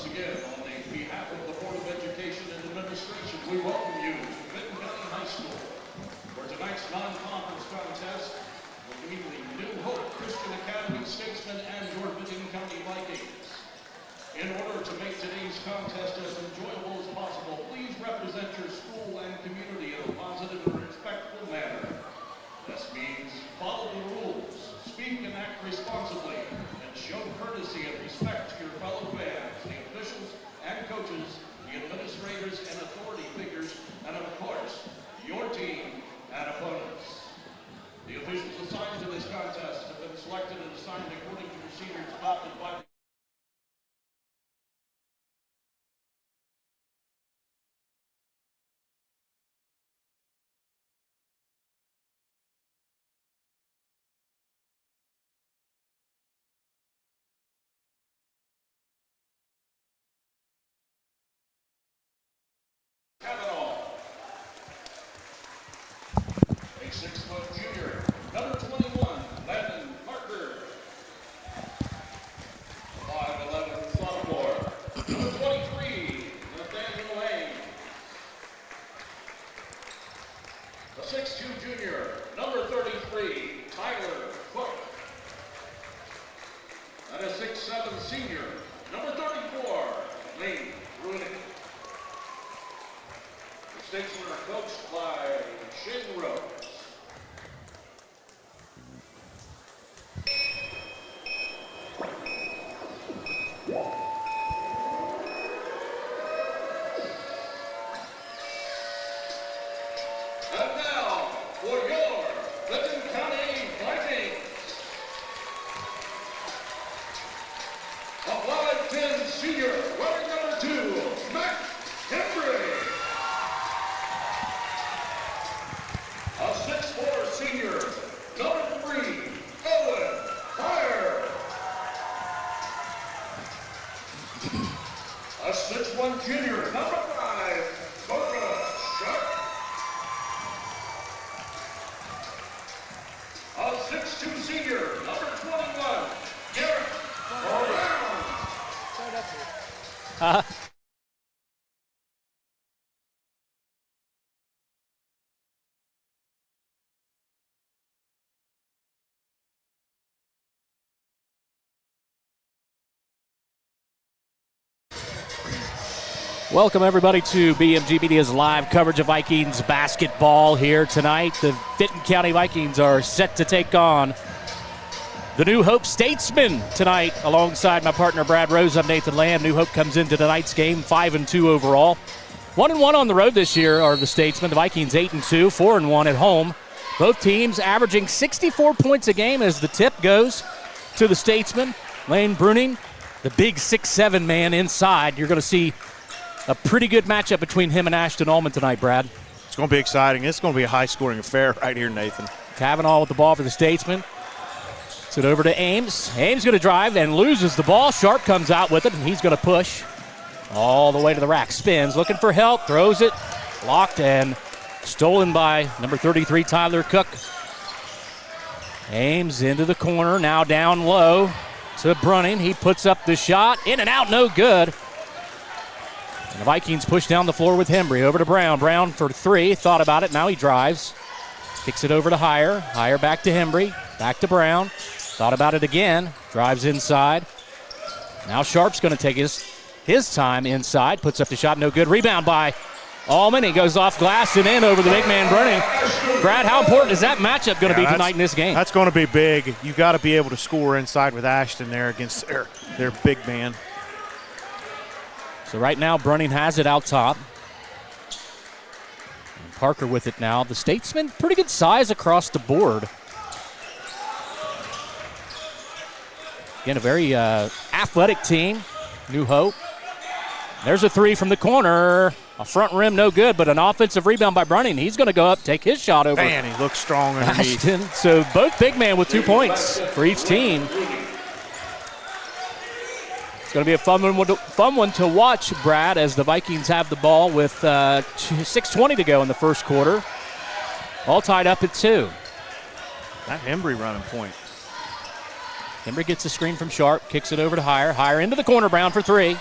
once again, on behalf of the Board of Education and Administration, we welcome you to Vinton County High School for tonight's non-conference contest between the New Hope Christian Academy Statesmen and your Vinton County Vikings. In order to make today's contest as enjoyable as possible, please represent your school and community in a positive and respectful manner. This means follow the rules, speak and act responsibly, and show courtesy and respect to your fellow fans, the officials and coaches, the administrators and authority figures, and of course, your team and opponents. The officials assigned to this contest have been selected and assigned according to procedures adopted by the Welcome, everybody, to BMG Media's live coverage of Vikings basketball here tonight. The Vinton County Vikings are set to take on the New Hope Statesmen tonight. Alongside my partner, Brad Rose, I'm Nathan Lamb. New Hope comes into tonight's game 5-2 overall. 1-1 on the road this year are the Statesmen. The Vikings 8-2, 4-1 at home. Both teams averaging 64 points a game as the tip goes to the Statesmen. Lane Bruning, the big 6'7" man inside. You're going to see a pretty good matchup between him and Ashton Ullman tonight, Brad. It's going to be exciting. It's going to be a high-scoring affair right here, Nathan. Kavanaugh with the ball for the Statesmen. Gets it over to Ames. Ames going to drive and loses the ball. Sharp comes out with it, and he's going to push all the way to the rack. Spins, looking for help, throws it. Blocked and stolen by number 33, Tyler Cook. Ames into the corner, now down low to Bruning. He puts up the shot. In and out, no good. And the Vikings push down the floor with Hembry. Over to Brown. Brown for three. Thought about it. Now he drives. Kicks it over to Heyer. Heyer back to Hembry. Back to Brown. Thought about it again. Drives inside. Now Sharp's going to take his time inside. Puts up the shot. No good. Rebound by Ullman. He goes off glass and in over the big man Bruning. Brad, how important is that matchup going to be tonight in this game? That's going to be big. You got to be able to score inside with Ashton there against their big man. So right now, Bruning has it out top. And Parker with it now. The Statesmen, pretty good size across the board. Again, a very athletic team, New Hope. There's a three from the corner. A front rim, no good, but an offensive rebound by Bruning. He's going to go up, take his shot over. Man, he looks strong underneath. Ashton. So both big men with 2 points for each team. It's going to be a fun one to watch, Brad, as the Vikings have the ball with 6:20 to go in the first quarter. All tied up at 2. That Hembry running point. Hembry gets a screen from Sharp, kicks it over to Heyer. Heyer into the corner, Brown for three.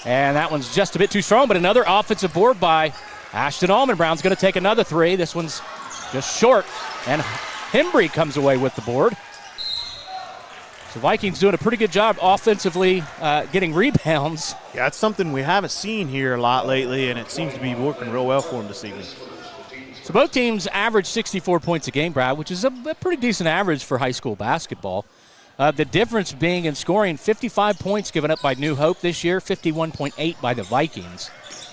And that one's just a bit too strong, but another offensive board by Ashton Allman. Brown's going to take another three. This one's just short, and Hembry comes away with the board. So Vikings doing a pretty good job offensively getting rebounds. Yeah, that's something we haven't seen here a lot lately, and it seems to be working real well for them this evening. So both teams average 64 points a game, Brad, which is a pretty decent average for high school basketball. The difference being in scoring, 55 points given up by New Hope this year, 51.8 by the Vikings.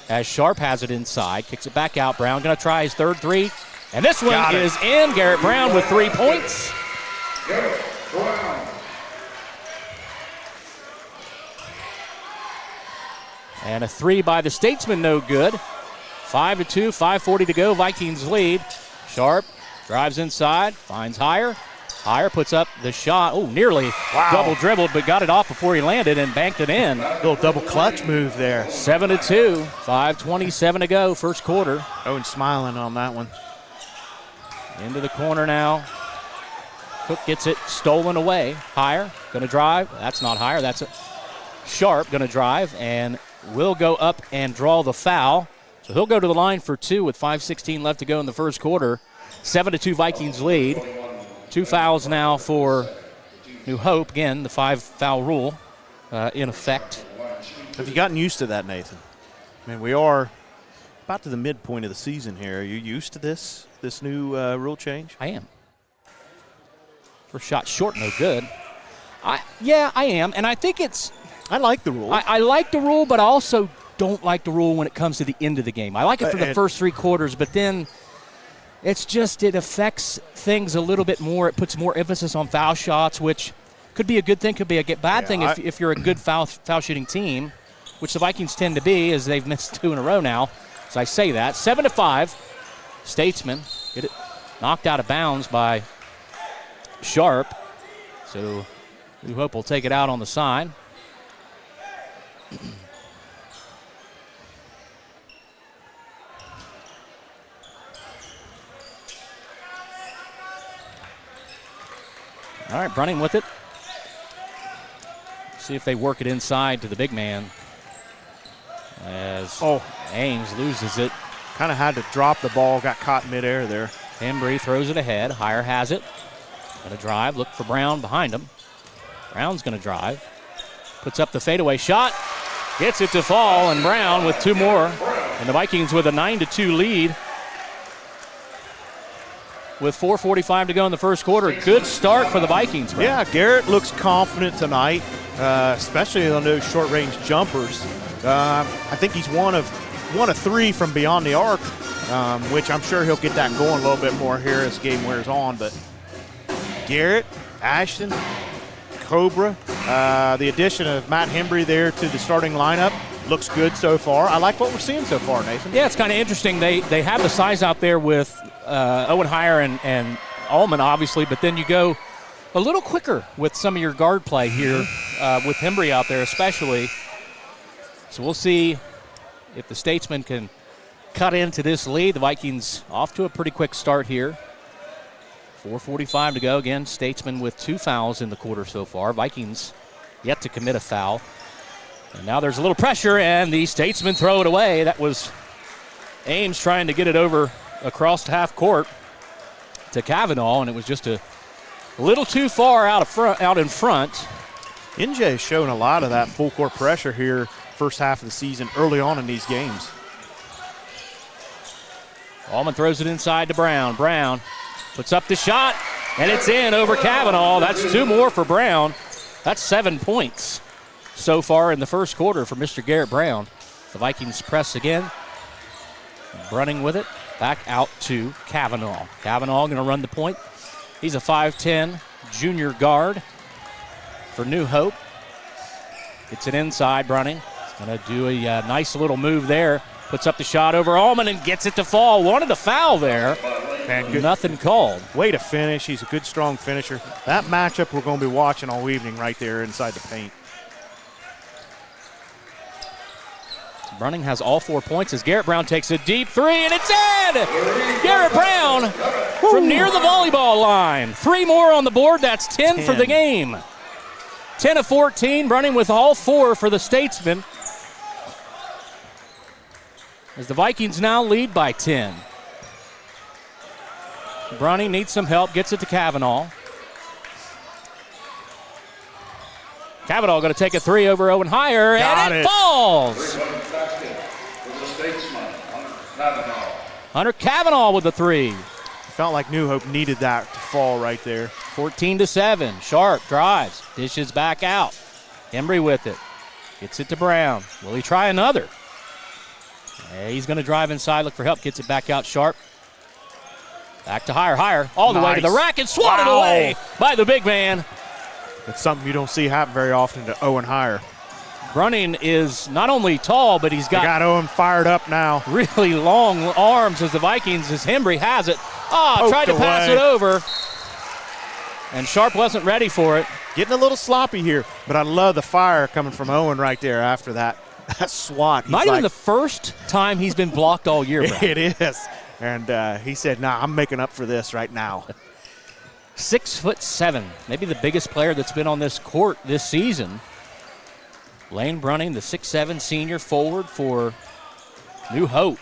As Sharp has it inside, kicks it back out. Brown going to try his third three. And this one is in. Garrett Brown with 3 points. Garrett Brown. And a three by the Statesman, no good. 5-2, 5:40 to go. Vikings lead. Sharp drives inside, finds Heyer. Heyer puts up the shot. Oh, nearly double dribbled, but got it off before he landed and banked it in. Little double clutch move there. 7-2, 5:27 to go, first quarter. Owen smiling on that one. Into the corner now. Cook gets it stolen away. Heyer going to drive. That's not Heyer. That's a Sharp going to drive and will go up and draw the foul. So he'll go to the line for two with 5:16 left to go in the first quarter. 7-2 Vikings lead. 2 fouls now for New Hope. Again, the 5-foul rule in effect. Have you gotten used to that, Nathan? I mean, we are about to the midpoint of the season here. Are you used to this new rule change? I am. First shot short, no good. Yeah, I am, and I think it's... I like the rule. I like the rule, but I also don't like the rule when it comes to the end of the game. I like it for the first 3 quarters, but then it affects things a little bit more. It puts more emphasis on foul shots, which could be a good thing, could be a bad thing if you're a good foul shooting team, which the Vikings tend to be, as they've missed 2 in a row now. So I say that. 7-5, Statesman get it knocked out of bounds by Sharp. So New Hope will take it out on the side. All right, Brunning with it. See if they work it inside to the big man. As Ames loses it. Kind of had to drop the ball, got caught midair there. Hembry throws it ahead. Heyer has it. Going to drive, look for Brown behind him. Brown's going to drive. Puts up the fadeaway shot. Gets it to fall, and Brown with 2 more. And the Vikings with a 9-2 lead. With 4:45 to go in the first quarter. Good start for the Vikings, Brown. Yeah, Garrett looks confident tonight, especially on those short-range jumpers. I think he's one of 3 from beyond the arc, which I'm sure he'll get that going a little bit more here as the game wears on. But Garrett, Ashton, Cobra, the addition of Matt Hembry there to the starting lineup looks good so far. I like what we're seeing so far, Nathan. Yeah, it's kind of interesting. They have the size out there with Owen Heyer and Allman, obviously, but then you go a little quicker with some of your guard play here with Hembry out there especially. So we'll see if the Statesmen can cut into this lead. The Vikings off to a pretty quick start here. 4:45 to go. Again, Statesmen with 2 fouls in the quarter so far. Vikings yet to commit a foul. And now there's a little pressure, and the Statesmen throw it away. That was Ames trying to get it over across half court to Kavanaugh, and it was just a little too far out in front. NJ has shown a lot of that full court pressure here first half of the season early on in these games. Allman throws it inside to Brown. Brown puts up the shot, and it's in over Kavanaugh. That's 2 more for Brown. That's 7 points so far in the first quarter for Mr. Garrett Brown. The Vikings press again. Brunning with it. Back out to Kavanaugh. Kavanaugh going to run the point. He's a 5'10 junior guard for New Hope. Gets it inside, Brunning. He's going to do a nice little move there. Puts up the shot over Allman and gets it to fall. Wanted a foul there. And nothing called. Way to finish. He's a good, strong finisher. That matchup we're going to be watching all evening right there inside the paint. Brunning has all 4 points as Garrett Brown takes a deep 3, and it's in! Garrett Brown from near the volleyball line. 3 more on the board. That's 10 for the game. 10 of 14. Brunning with all 4 for the Statesmen. as the Vikings now lead by 10. Browning needs some help, gets it to Kavanaugh. Kavanaugh going to take a three over Owen Higher, and it falls. Hunter Kavanaugh with the three. Felt like New Hope needed that to fall right there. 14-7. Sharp drives, dishes back out. Embry with it. Gets it to Brown. Will he try another? Yeah, he's going to drive inside, look for help. Gets it back out. Sharp. Back to Higher. All the way to the rack and swatted away by the big man. It's something you don't see happen very often to Owen Higher. Brunning is not only tall, but he's got Owen fired up now. Really long arms as the Vikings, as Embry has it. Tried to pass it over. And Sharp wasn't ready for it. Getting a little sloppy here, but I love the fire coming from Owen right there after that swat. Might have been the first time he's been blocked all year, Brad. It is. And he said, nah, I'm making up for this right now. 6'7", maybe the biggest player that's been on this court this season. Lane Brunning, the 6'7" senior forward for New Hope.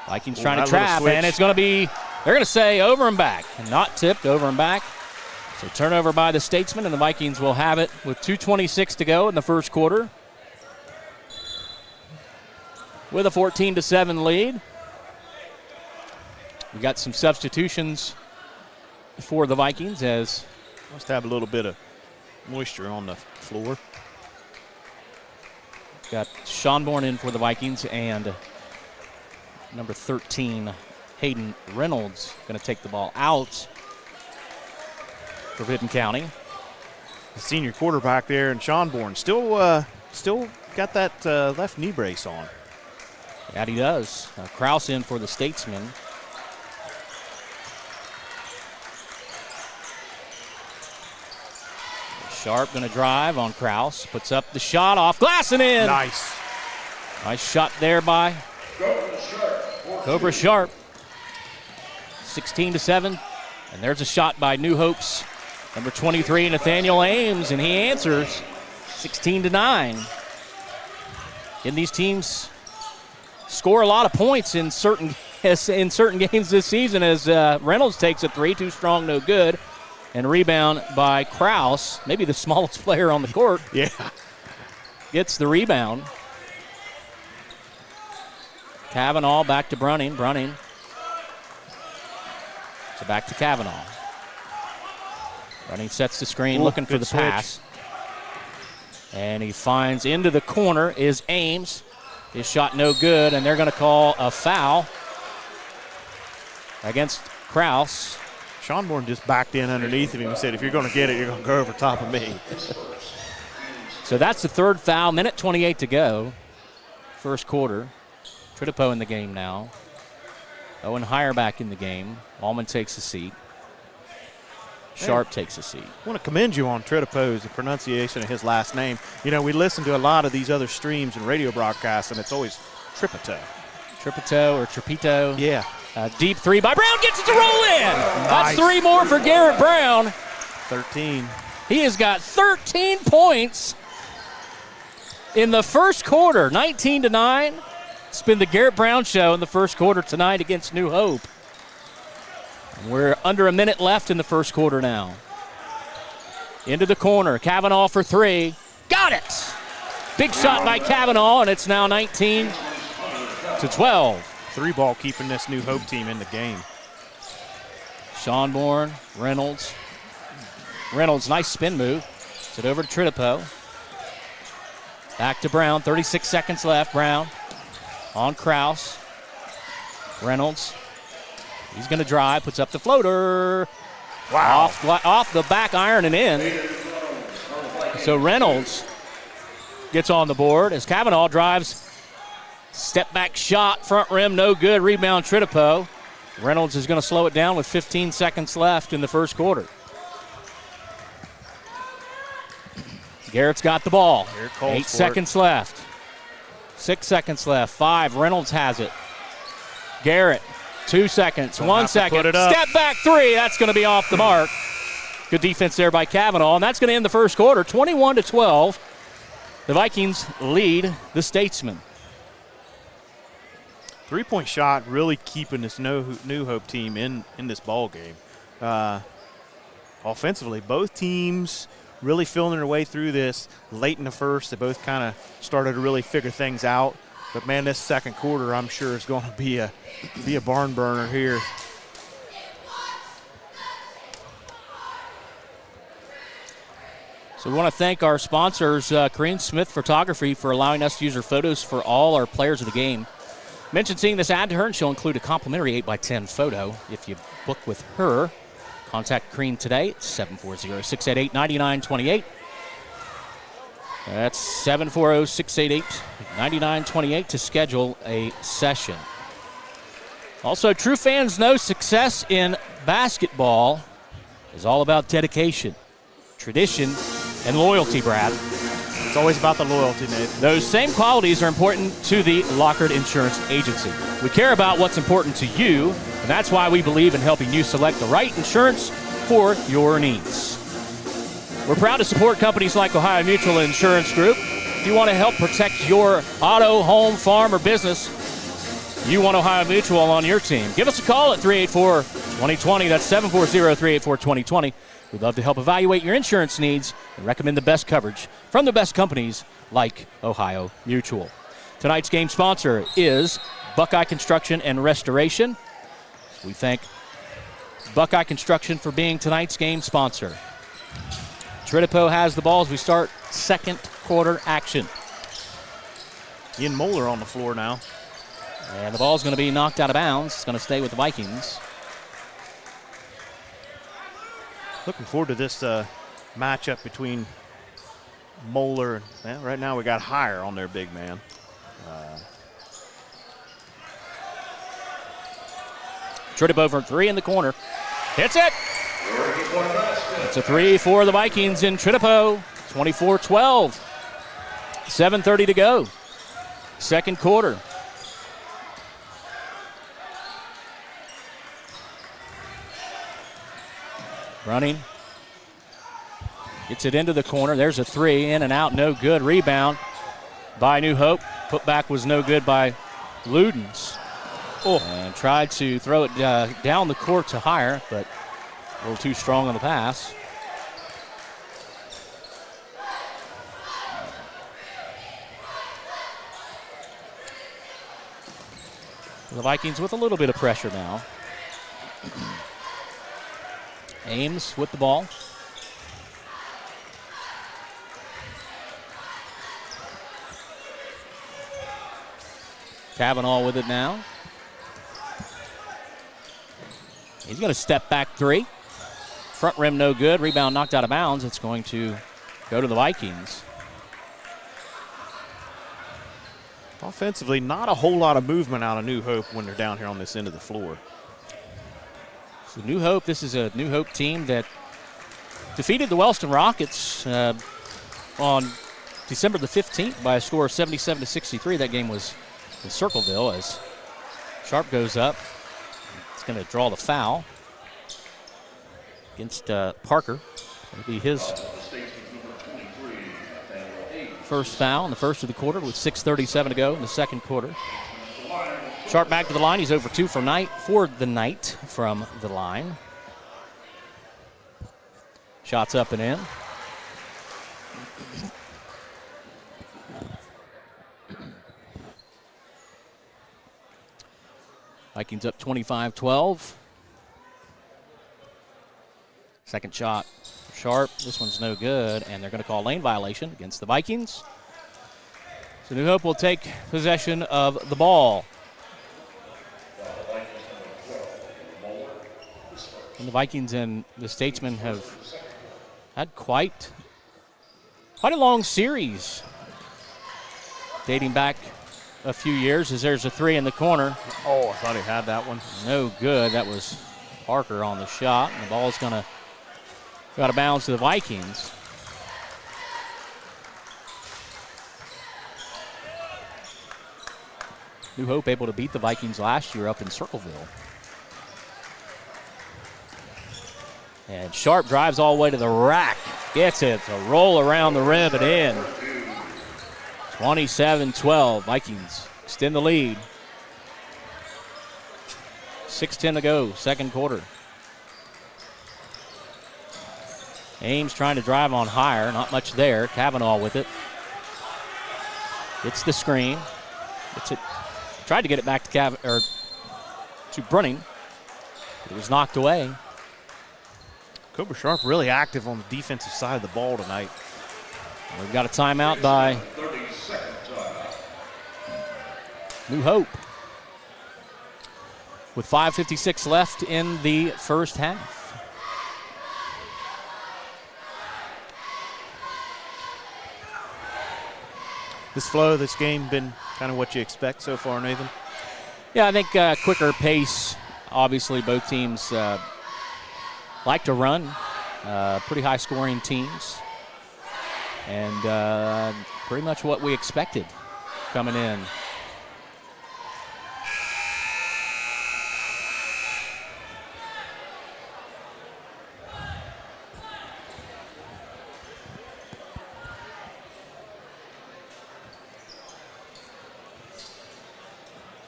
Vikings trying to trap, and it's going to be, they're going to say over and back, and not tipped, over and back. So turnover by the Statesman, and the Vikings will have it with 2:26 to go in the first quarter, with a 14-7 lead. We got some substitutions for the Vikings as must have a little bit of moisture on the floor. Got Schonborn in for the Vikings, and number 13, Hayden Reynolds, going to take the ball out for Vinton County. The senior quarterback there, and Schonborn still got that left knee brace on. That he does. Krause in for the Statesman. Sharp going to drive on Krause. Puts up the shot off glass and in. Nice. Nice shot there by Cobra Sharp. 16-7. And there's a shot by New Hope's number 23, Nathaniel Ames, and he answers 16-9. Can these teams score a lot of points in certain games this season as Reynolds takes a three, too strong, no good. And rebound by Krause, maybe the smallest player on the court. Yeah. Gets the rebound. Kavanaugh back to Brunning. So back to Kavanaugh. Brunning sets the screen, looking for the pass. And he finds into the corner is Ames. His shot no good, and they're going to call a foul against Krause. Schonborn just backed in underneath of him and said, if you're going to get it, you're going to go over top of me. So that's the third foul. Minute 28 to go. First quarter. Tritipo in the game now. Owen Higher back in the game. Allman takes a seat. Sharp takes a seat. I want to commend you on Tritipo's the pronunciation of his last name. You know, we listen to a lot of these other streams and radio broadcasts, and it's always Tripito. Tripito or Tripito. Yeah. Deep three by Brown, gets it to roll in. Nice. That's three more for Garrett Brown. 13. He has got 13 points in the first quarter, 19-9. It's been the Garrett Brown show in the first quarter tonight against New Hope. And we're under a minute left in the first quarter now. Into the corner, Kavanaugh for three. Got it! Big shot by Kavanaugh, and it's now 19-12. Three ball keeping this New Hope team in the game. Schonborn, Reynolds. Reynolds, nice spin move. It's it over to Tritipo. Back to Brown, 36 seconds left. Brown on Krause. Reynolds. He's going to drive, puts up the floater. Wow. Off the back iron and in. So Reynolds gets on the board as Kavanaugh drives. Step back shot, front rim, no good. Rebound, Tritipo. Reynolds is going to slow it down with 15 seconds left in the first quarter. Garrett's got the ball. 8 seconds left. 6 seconds left. 5. Reynolds has it. Garrett, 2 seconds. 1 second. Step back three. That's going to be off the mark. Good defense there by Kavanaugh, and that's going to end the first quarter, 21-12. The Vikings lead the Statesmen. Three-point shot really keeping this New Hope team in this ball game. Offensively, both teams really feeling their way through this late in the first. They both kind of started to really figure things out. But, man, this second quarter I'm sure is going to be a barn burner here. So we want to thank our sponsors, Corinne Smith Photography, for allowing us to use her photos for all our players of the game. Mention seeing this ad to her, and she'll include a complimentary 8x10 photo if you book with her. Contact Corinne today at 740-688-9928. That's 740-688-9928 to schedule a session. Also, true fans know success in basketball is all about dedication, tradition, and loyalty, Brad. It's always about the loyalty, Nathan. Those same qualities are important to the Lockard Insurance Agency. We care about what's important to you, and that's why we believe in helping you select the right insurance for your needs. We're proud to support companies like Ohio Mutual Insurance Group. If you want to help protect your auto, home, farm, or business, you want Ohio Mutual on your team. Give us a call at 384-2020. That's 740-384-2020. We'd love to help evaluate your insurance needs and recommend the best coverage from the best companies like Ohio Mutual. Tonight's game sponsor is Buckeye Construction and Restoration. We thank Buckeye Construction for being tonight's game sponsor. Tritipo has the ball as we start second quarter action. Ian Moeller on the floor now. And the ball's going to be knocked out of bounds. It's going to stay with the Vikings. Looking forward to this matchup between Moeller. Well, right now we got Hire on their big man. Tritipo for three in the corner. Hits it. It's a three for the Vikings in Tritipo. 24-12. 7:30 to go. Second quarter. Running. Gets it into the corner. There's a three. In and out. No good. Rebound by New Hope. Putback was no good by Ludens. Oh. And tried to throw it down the court to Hire, but a little too strong on the pass. The Vikings with a little bit of pressure now. Ames with the ball. Cavanaugh with it now. He's going to step back three. Front rim no good. Rebound knocked out of bounds. It's going to go to the Vikings. Offensively, not a whole lot of movement out of New Hope when they're down here on this end of the floor. So New Hope, this is a New Hope team that defeated the Wellston Rockets on December the 15th by a score of 77-63. That game was in Circleville as Sharp goes up. It's going to draw the foul against Parker. It'll be his first foul in the first of the quarter with 6:37 to go in the second quarter. Sharp back to the line. He's over 2 for the night from the line. Shots up and in. Vikings up 25-12. Second shot, Sharp. This one's no good, and they're going to call lane violation against the Vikings. So New Hope will take possession of the ball. And the Vikings and the Statesmen have had quite a long series dating back a few years as there's a three in the corner. Oh, I thought he had that one. No good. That was Parker on the shot. And the ball's going to go out of bounds to the Vikings. New Hope able to beat the Vikings last year up in Circleville. And Sharp drives all the way to the rack. Gets it to roll around the rim and in. 27-12. Vikings extend the lead. 6:10 to go, second quarter. Ames trying to drive on higher. Not much there. Kavanaugh with it. It's the screen. It's it. Tried to get it back to Brunning. It was knocked away. Cobra Sharp really active on the defensive side of the ball tonight. We've got a timeout by New Hope. With 5:56 left in the first half. This flow of this game been kind of what you expect so far, Nathan? Yeah, I think quicker pace. Obviously, both teams like to run. Pretty high-scoring teams. And pretty much what we expected coming in.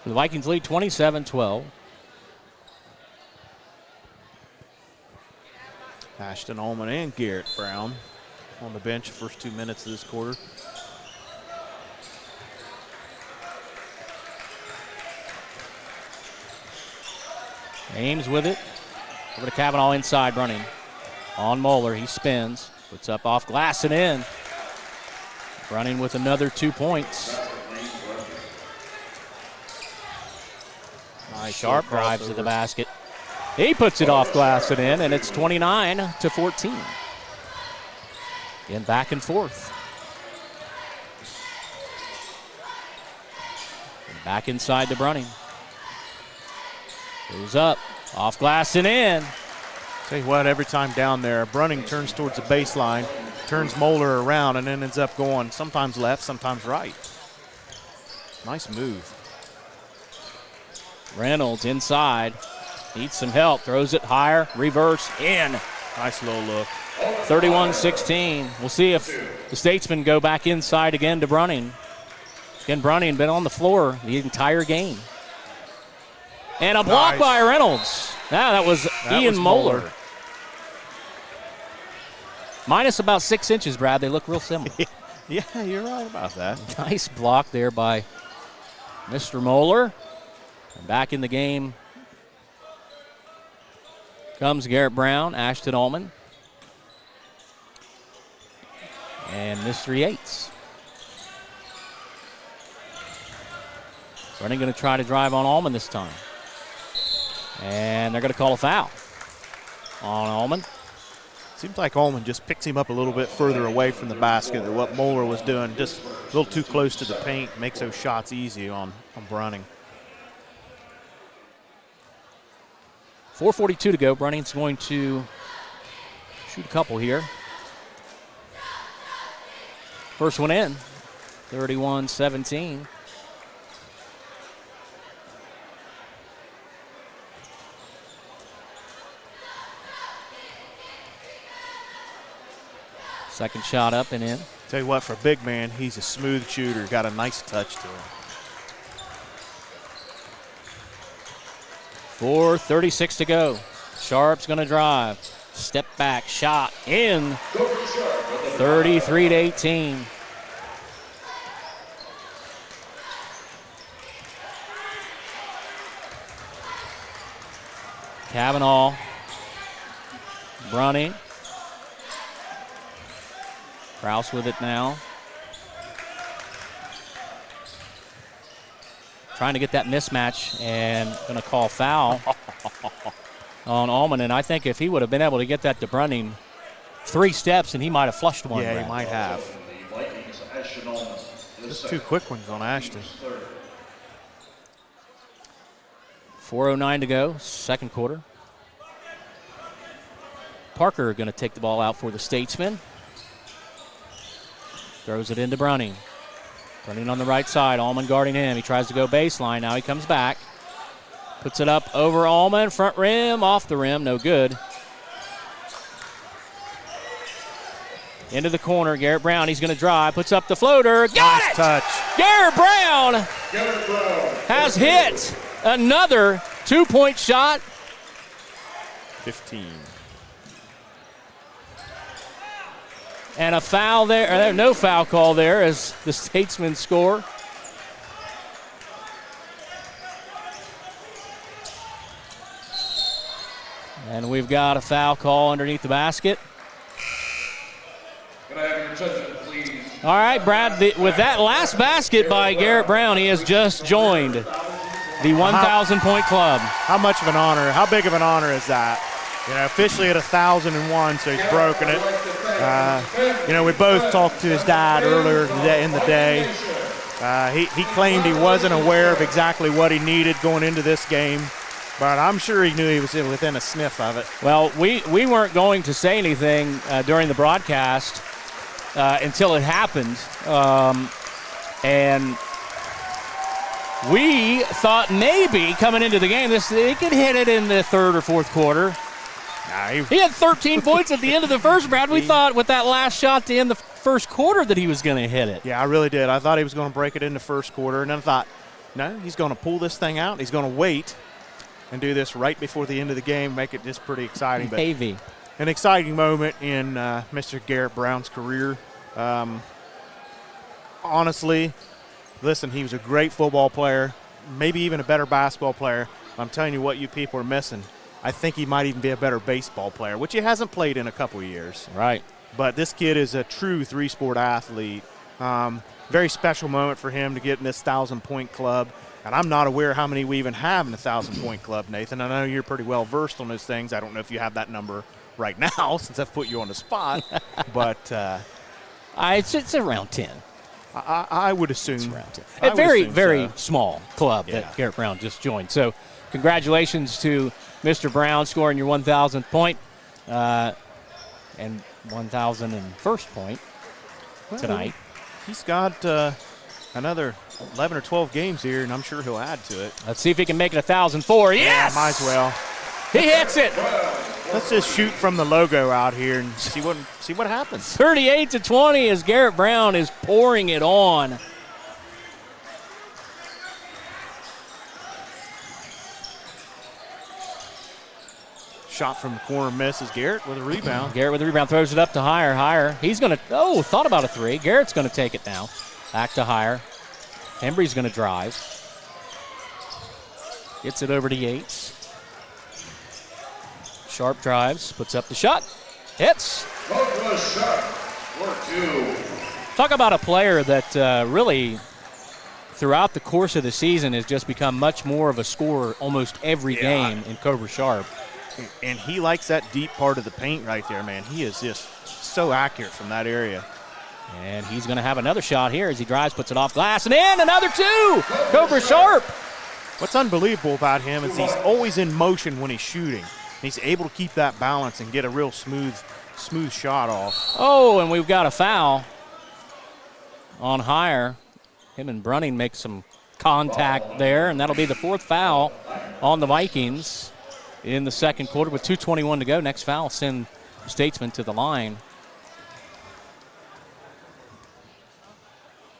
The Vikings lead 27-12. Ashton Ullman and Garrett Brown on the bench first 2 minutes of this quarter. Ames with it. Over to Kavanaugh inside, running. On Moeller, he spins. Puts up off glass and in. Running with another 2 points. Nice Sharp drives to the basket. He puts it off glass and in, and it's 29-14. Again, back and forth. And back inside to Brunning. Goes up, off glass and in. Tell you what, every time down there, Brunning turns towards the baseline, turns Moeller around, and then ends up going sometimes left, sometimes right. Nice move. Reynolds inside. Needs some help. Throws it higher. Reverse. In. Nice low look. 31-16. We'll see if the Statesmen go back inside again to Brunning. Again, Brunning been on the floor the entire game. And a block by Reynolds. Now that was Ian Moeller. Minus about 6 inches, Brad. They look real similar. Yeah, you're right about that. Nice block there by Mr. Moeller. And back in the game comes Garrett Brown, Ashton Ullman, and Mr. Yates. Running going to try to drive on Ullman this time. And they're going to call a foul on Ullman. Seems like Ullman just picks him up a little bit further away from the basket than what Moeller was doing. Just a little too close to the paint, makes those shots easy on Brunning. 4:42 to go. Brunning's going to shoot a couple here. First one in, 31-17. Second shot up and in. Tell you what, for a big man, he's a smooth shooter. Got a nice touch to him. 4:36 to go. Sharp's going to drive. Step back, shot in. 33-18. Kavanaugh. Brunning. Kraus with it now. Trying to get that mismatch and going to call foul on Ullman. And I think if he would have been able to get that to Brunning 3 steps, and he might have flushed one. Yeah, he might have. Just 2 quick ones on Ashton. 4:09 to go, second quarter. Parker going to take the ball out for the Statesmen. Throws it into Brunning. Brunning on the right side, Ullman guarding him. He tries to go baseline. Now he comes back. Puts it up over Ullman. Front rim, off the rim, no good. Into the corner, Garrett Brown, he's going to drive, puts up the floater, got Nice it! touch. Garrett Brown has hit another 2-point shot. 15. And a foul there, no foul call there as the Statesmen score. And we've got a foul call underneath the basket. Can I have your attention, please? All right, Brad, with that last basket by Garrett Brown, he has just joined the 1,000-point club. How much of an honor, how big of an honor is that? You know, officially at 1,001, so he's broken it. You know, we both talked to his dad earlier in the day. He claimed he wasn't aware of exactly what he needed going into this game, but I'm sure he knew he was within a sniff of it. Well, we weren't going to say anything during the broadcast until it happened, and we thought maybe coming into the game he could hit it in the third or fourth quarter. Nah, He had 13 points at the end of the first, Brad. We thought with that last shot to end the first quarter that he was going to hit it. Yeah, I really did. I thought he was going to break it in the first quarter, and then I thought, no, he's going to pull this thing out. He's going to wait and do this right before the end of the game, make it just pretty exciting. But Heavy. an exciting moment in Mr. Garrett Brown's career. Honestly, listen, he was a great football player, maybe even a better basketball player. I'm telling you what you people are missing. I think he might even be a better baseball player, which he hasn't played in a couple of years. Right. But this kid is a true three-sport athlete. Very special moment for him to get in this 1,000-point club. And I'm not aware how many we even have in the 1,000-point club, Nathan. I know you're pretty well versed on those things. I don't know if you have that number right now since I've put you on the spot. But It's around 10. I would assume. It's around 10. I A would very, assume very so. small club Yeah. that Garrett Brown just joined. So congratulations to Mr. Brown scoring your 1,000th point and 1,001st point tonight. He's got another 11 or 12 games here, and I'm sure he'll add to it. Let's see if he can make it 1,004. Yes! Yeah, might as well. He hits it. Let's just shoot from the logo out here and see what happens. 38-20 as Garrett Brown is pouring it on. Shot from the corner misses. Garrett with a rebound. Garrett with the rebound, throws it up to Higher. He's going to, thought about a three. Garrett's going to take it now. Back to Higher. Embry's going to drive. Gets it over to Yates. Sharp drives, puts up the shot. Hits. Talk about a player that really, throughout the course of the season, has just become much more of a scorer almost every game in Cobra Sharp. And he likes that deep part of the paint right there, man. He is just so accurate from that area. And he's going to have another shot here as he drives, puts it off glass, and in, another two! Cobra Sharp! What's unbelievable about him is he's always in motion when he's shooting. He's able to keep that balance and get a real smooth shot off. Oh, and we've got a foul on Higher. Him and Brunning make some contact there, and that'll be the fourth foul on the Vikings in the second quarter with 2:21 to go. Next foul send Statesman to the line.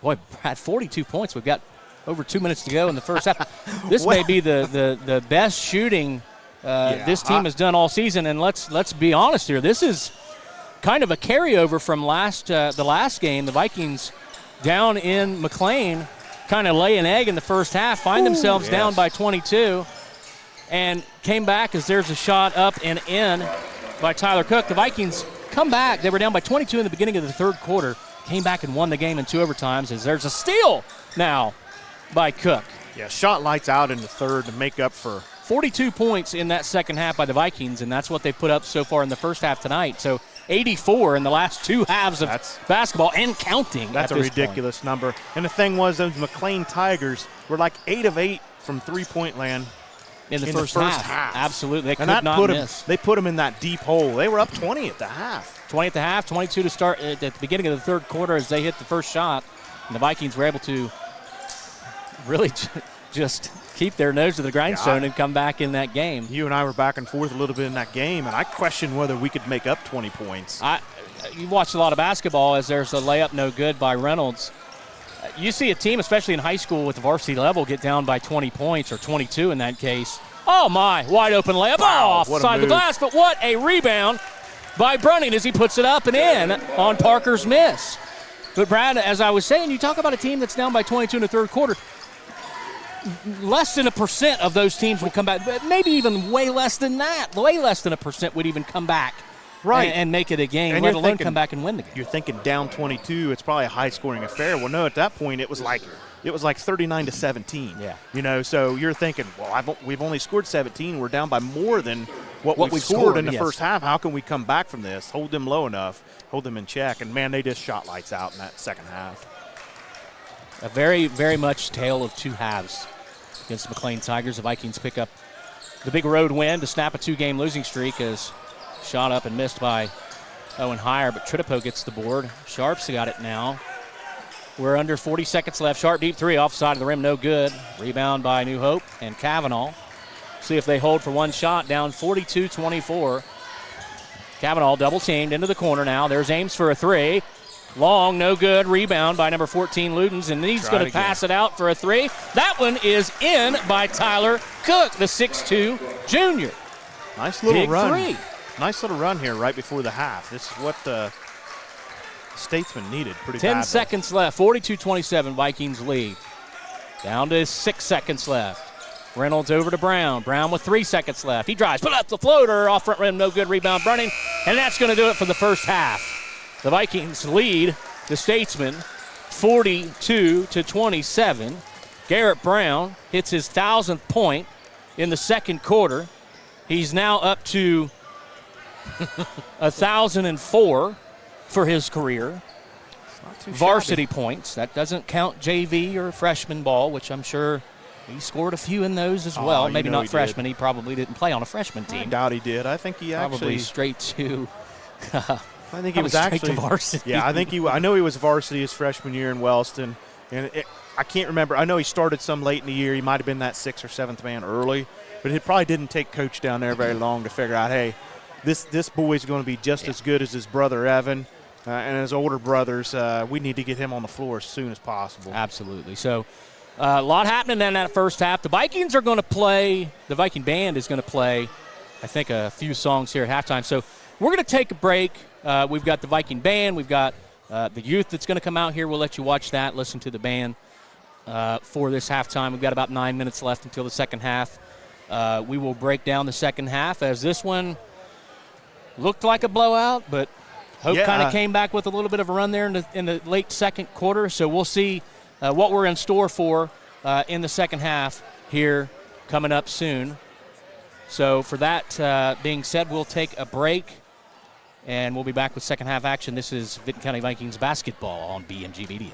Boy, Brad, 42 points. We've got over 2 minutes to go in the first half. This may be the best shooting this team has done all season, and let's be honest here. This is kind of a carryover from the last game. The Vikings down in McLean kind of lay an egg in the first half, find themselves down by 22, and came back as there's a shot up and in by Tyler Cook. The Vikings come back. They were down by 22 in the beginning of the third quarter, came back and won the game in 2 overtimes as there's a steal now by Cook. Yeah, shot lights out in the third to make up for 42 points in that second half by the Vikings, and that's what they've put up so far in the first half tonight. So 84 in the last 2 halves of basketball and counting. That's a ridiculous number. And the thing was, those McLean Tigers were like 8 of 8 from three-point land in the first half. Absolutely. They could not miss. They put them in that deep hole. They were up 20 at the half. 20 at the half, 22 to start at the beginning of the third quarter as they hit the first shot. And the Vikings were able to really just keep their nose to the grindstone and come back in that game. You and I were back and forth a little bit in that game, and I questioned whether we could make up 20 points. You watched a lot of basketball as there's a layup no good by Reynolds. You see a team, especially in high school with the varsity level, get down by 20 points or 22 in that case. Oh, my, wide open layup. Wow, off side of the glass, but what a rebound by Brunning as he puts it up and in on Parker's miss. But, Brad, as I was saying, you talk about a team that's down by 22 in the third quarter. Less than 1% of those teams will come back, but maybe even way less than that. Way less than 1% would even come back. Right. And make it a game, and let alone come back and win the game. You're thinking down 22, it's probably a high-scoring affair. Well, no, at that point it was like 39-17. Yeah. You know, so you're thinking, well, we've only scored 17. We're down by more than what we've scored scored in the yes. first half. How can we come back from this? Hold them low enough, hold them in check. And, man, they just shot lights out in that second half. A very, very much tale of two halves against the McLean Tigers. The Vikings pick up the big road win to snap a 2-game losing streak as shot up and missed by Owen Heyer, but Tritipo gets the board. Sharp's got it now. We're under 40 seconds left. Sharp deep three off side of the rim, no good. Rebound by New Hope and Kavanaugh. See if they hold for one shot, down 42-24. Kavanaugh double teamed into the corner now. There's Ames for a three. Long, no good. Rebound by number 14, Ludens, and he's going to pass it out for a three. That one is in by Tyler Cook, the 6'2 junior. Nice little Big run. Three. Nice little run here right before the half. This is what the Statesman needed pretty 10 badly. seconds left. 42-27, Vikings lead. Down to 6 seconds left. Reynolds over to Brown. Brown with 3 seconds left. He drives, put up the floater, off front rim, no good. Rebound, Brunning, and that's going to do it for the first half. The Vikings lead the Statesman 42-27. Garrett Brown hits his 1,000th point in the second quarter. He's now up to 1,004 for his career. Varsity points. That doesn't count JV or freshman ball, which I'm sure he scored a few in those as well. Maybe not freshman. He probably didn't play on a freshman team. I doubt he did. I think he probably straight to I think he was actually varsity. Yeah, I know he was varsity his freshman year in Wellston, and I can't remember. I know he started some late in the year. He might have been that 6th or 7th man early, but it probably didn't take Coach down there very long to figure out, hey, this boy's going to be just as good as his brother Evan and his older brothers. We need to get him on the floor as soon as possible. Absolutely. So a lot happening in that first half. The Vikings are going to play. The Viking band is going to play, I think, a few songs here at halftime. So we're going to take a break. We've got the Viking band. We've got the youth that's going to come out here. We'll let you watch that, listen to the band for this halftime. We've got about 9 minutes left until the second half. We will break down the second half as this one looked like a blowout, but Hope kind of came back with a little bit of a run there in the late second quarter. So we'll see what we're in store for in the second half here coming up soon. So for that being said, we'll take a break, and we'll be back with second half action. This is Vinton County Vikings basketball on BMG Media.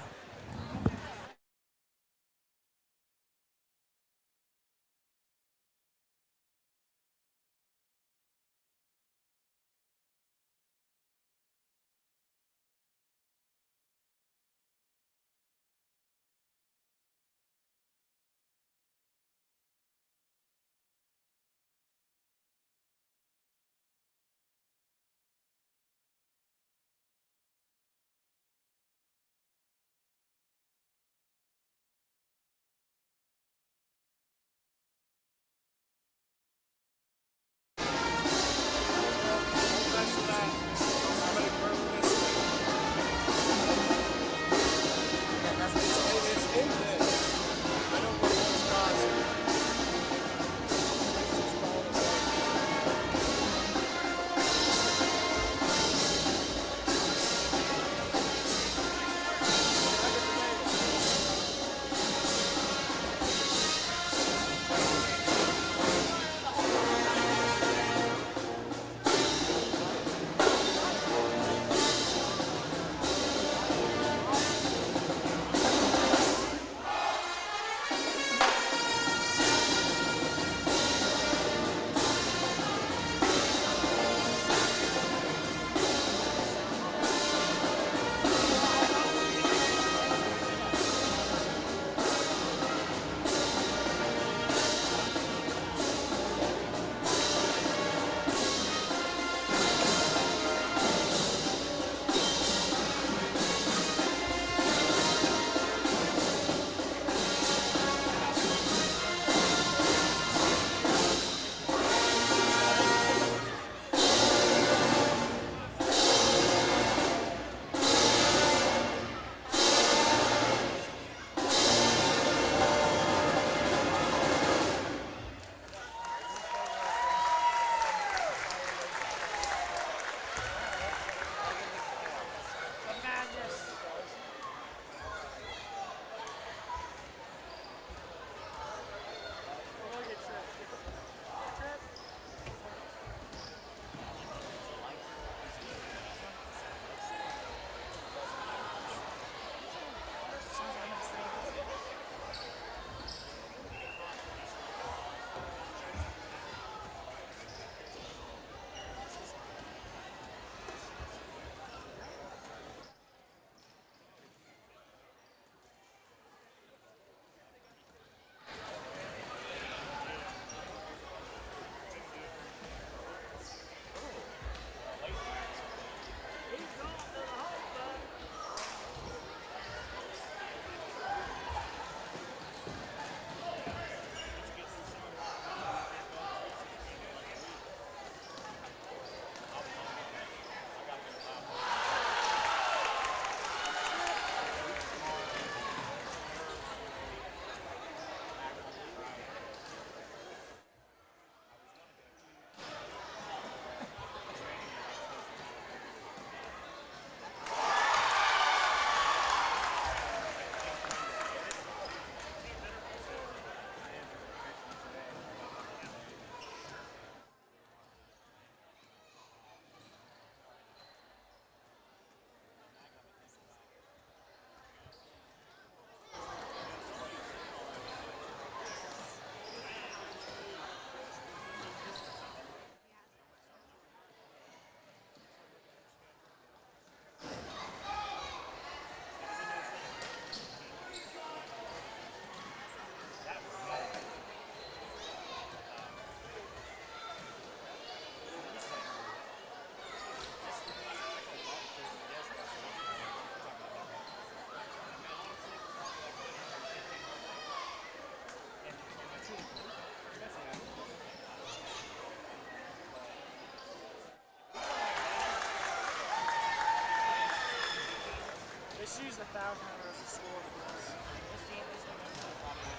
just use the 1,000 as a score for us. This game is going to probably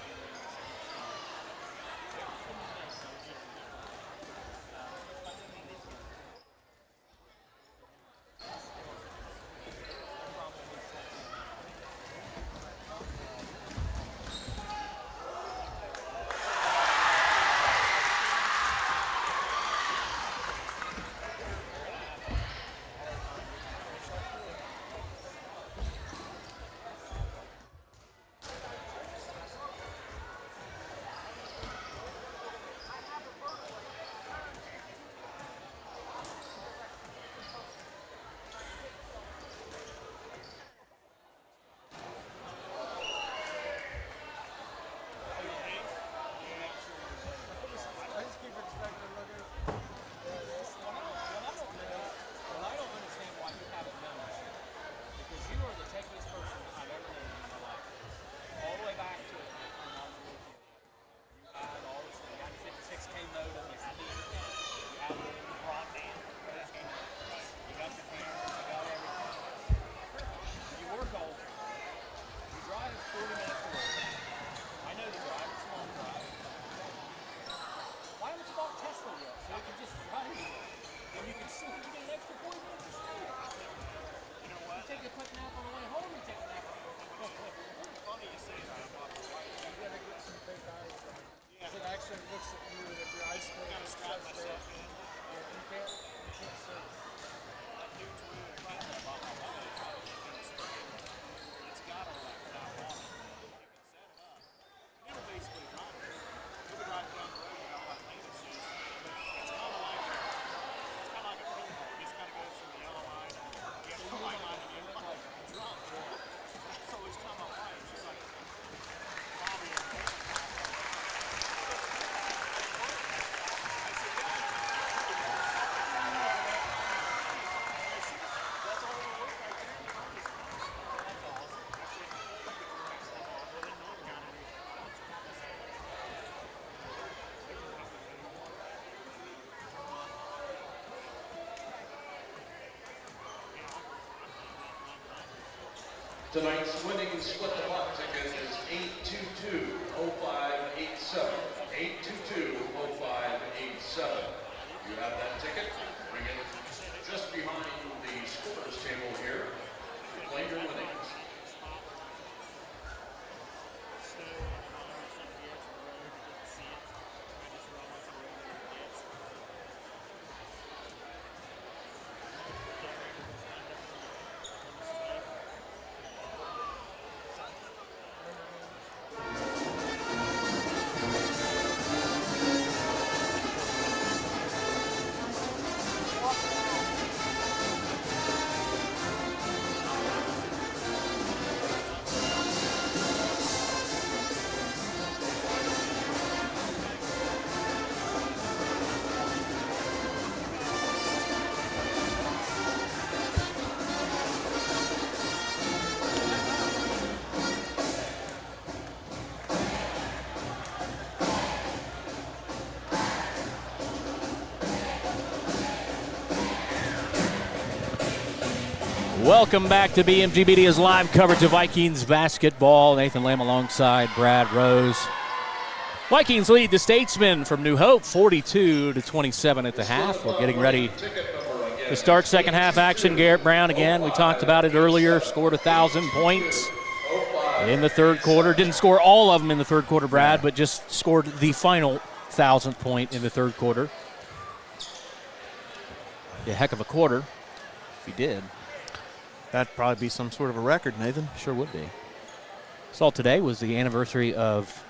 Tonight's winning split the block ticket is 822-0587. 822-0587. You have that ticket. Bring it just behind the scorer's table here. Play your winnings. Welcome back to BMG Media's live coverage of Vikings basketball. Nathan Lamb alongside Brad Rose. Vikings lead the Statesmen from New Hope 42-27 at the half. We're getting ready to start second half action. Garrett Brown again, we talked about it earlier, scored 1,000 points in the third quarter. Didn't score all of them in the third quarter, Brad, but just scored the final 1,000th point in the third quarter. A heck of a quarter if he did. That'd probably be some sort of a record, Nathan. Sure would be. Saw today was the anniversary of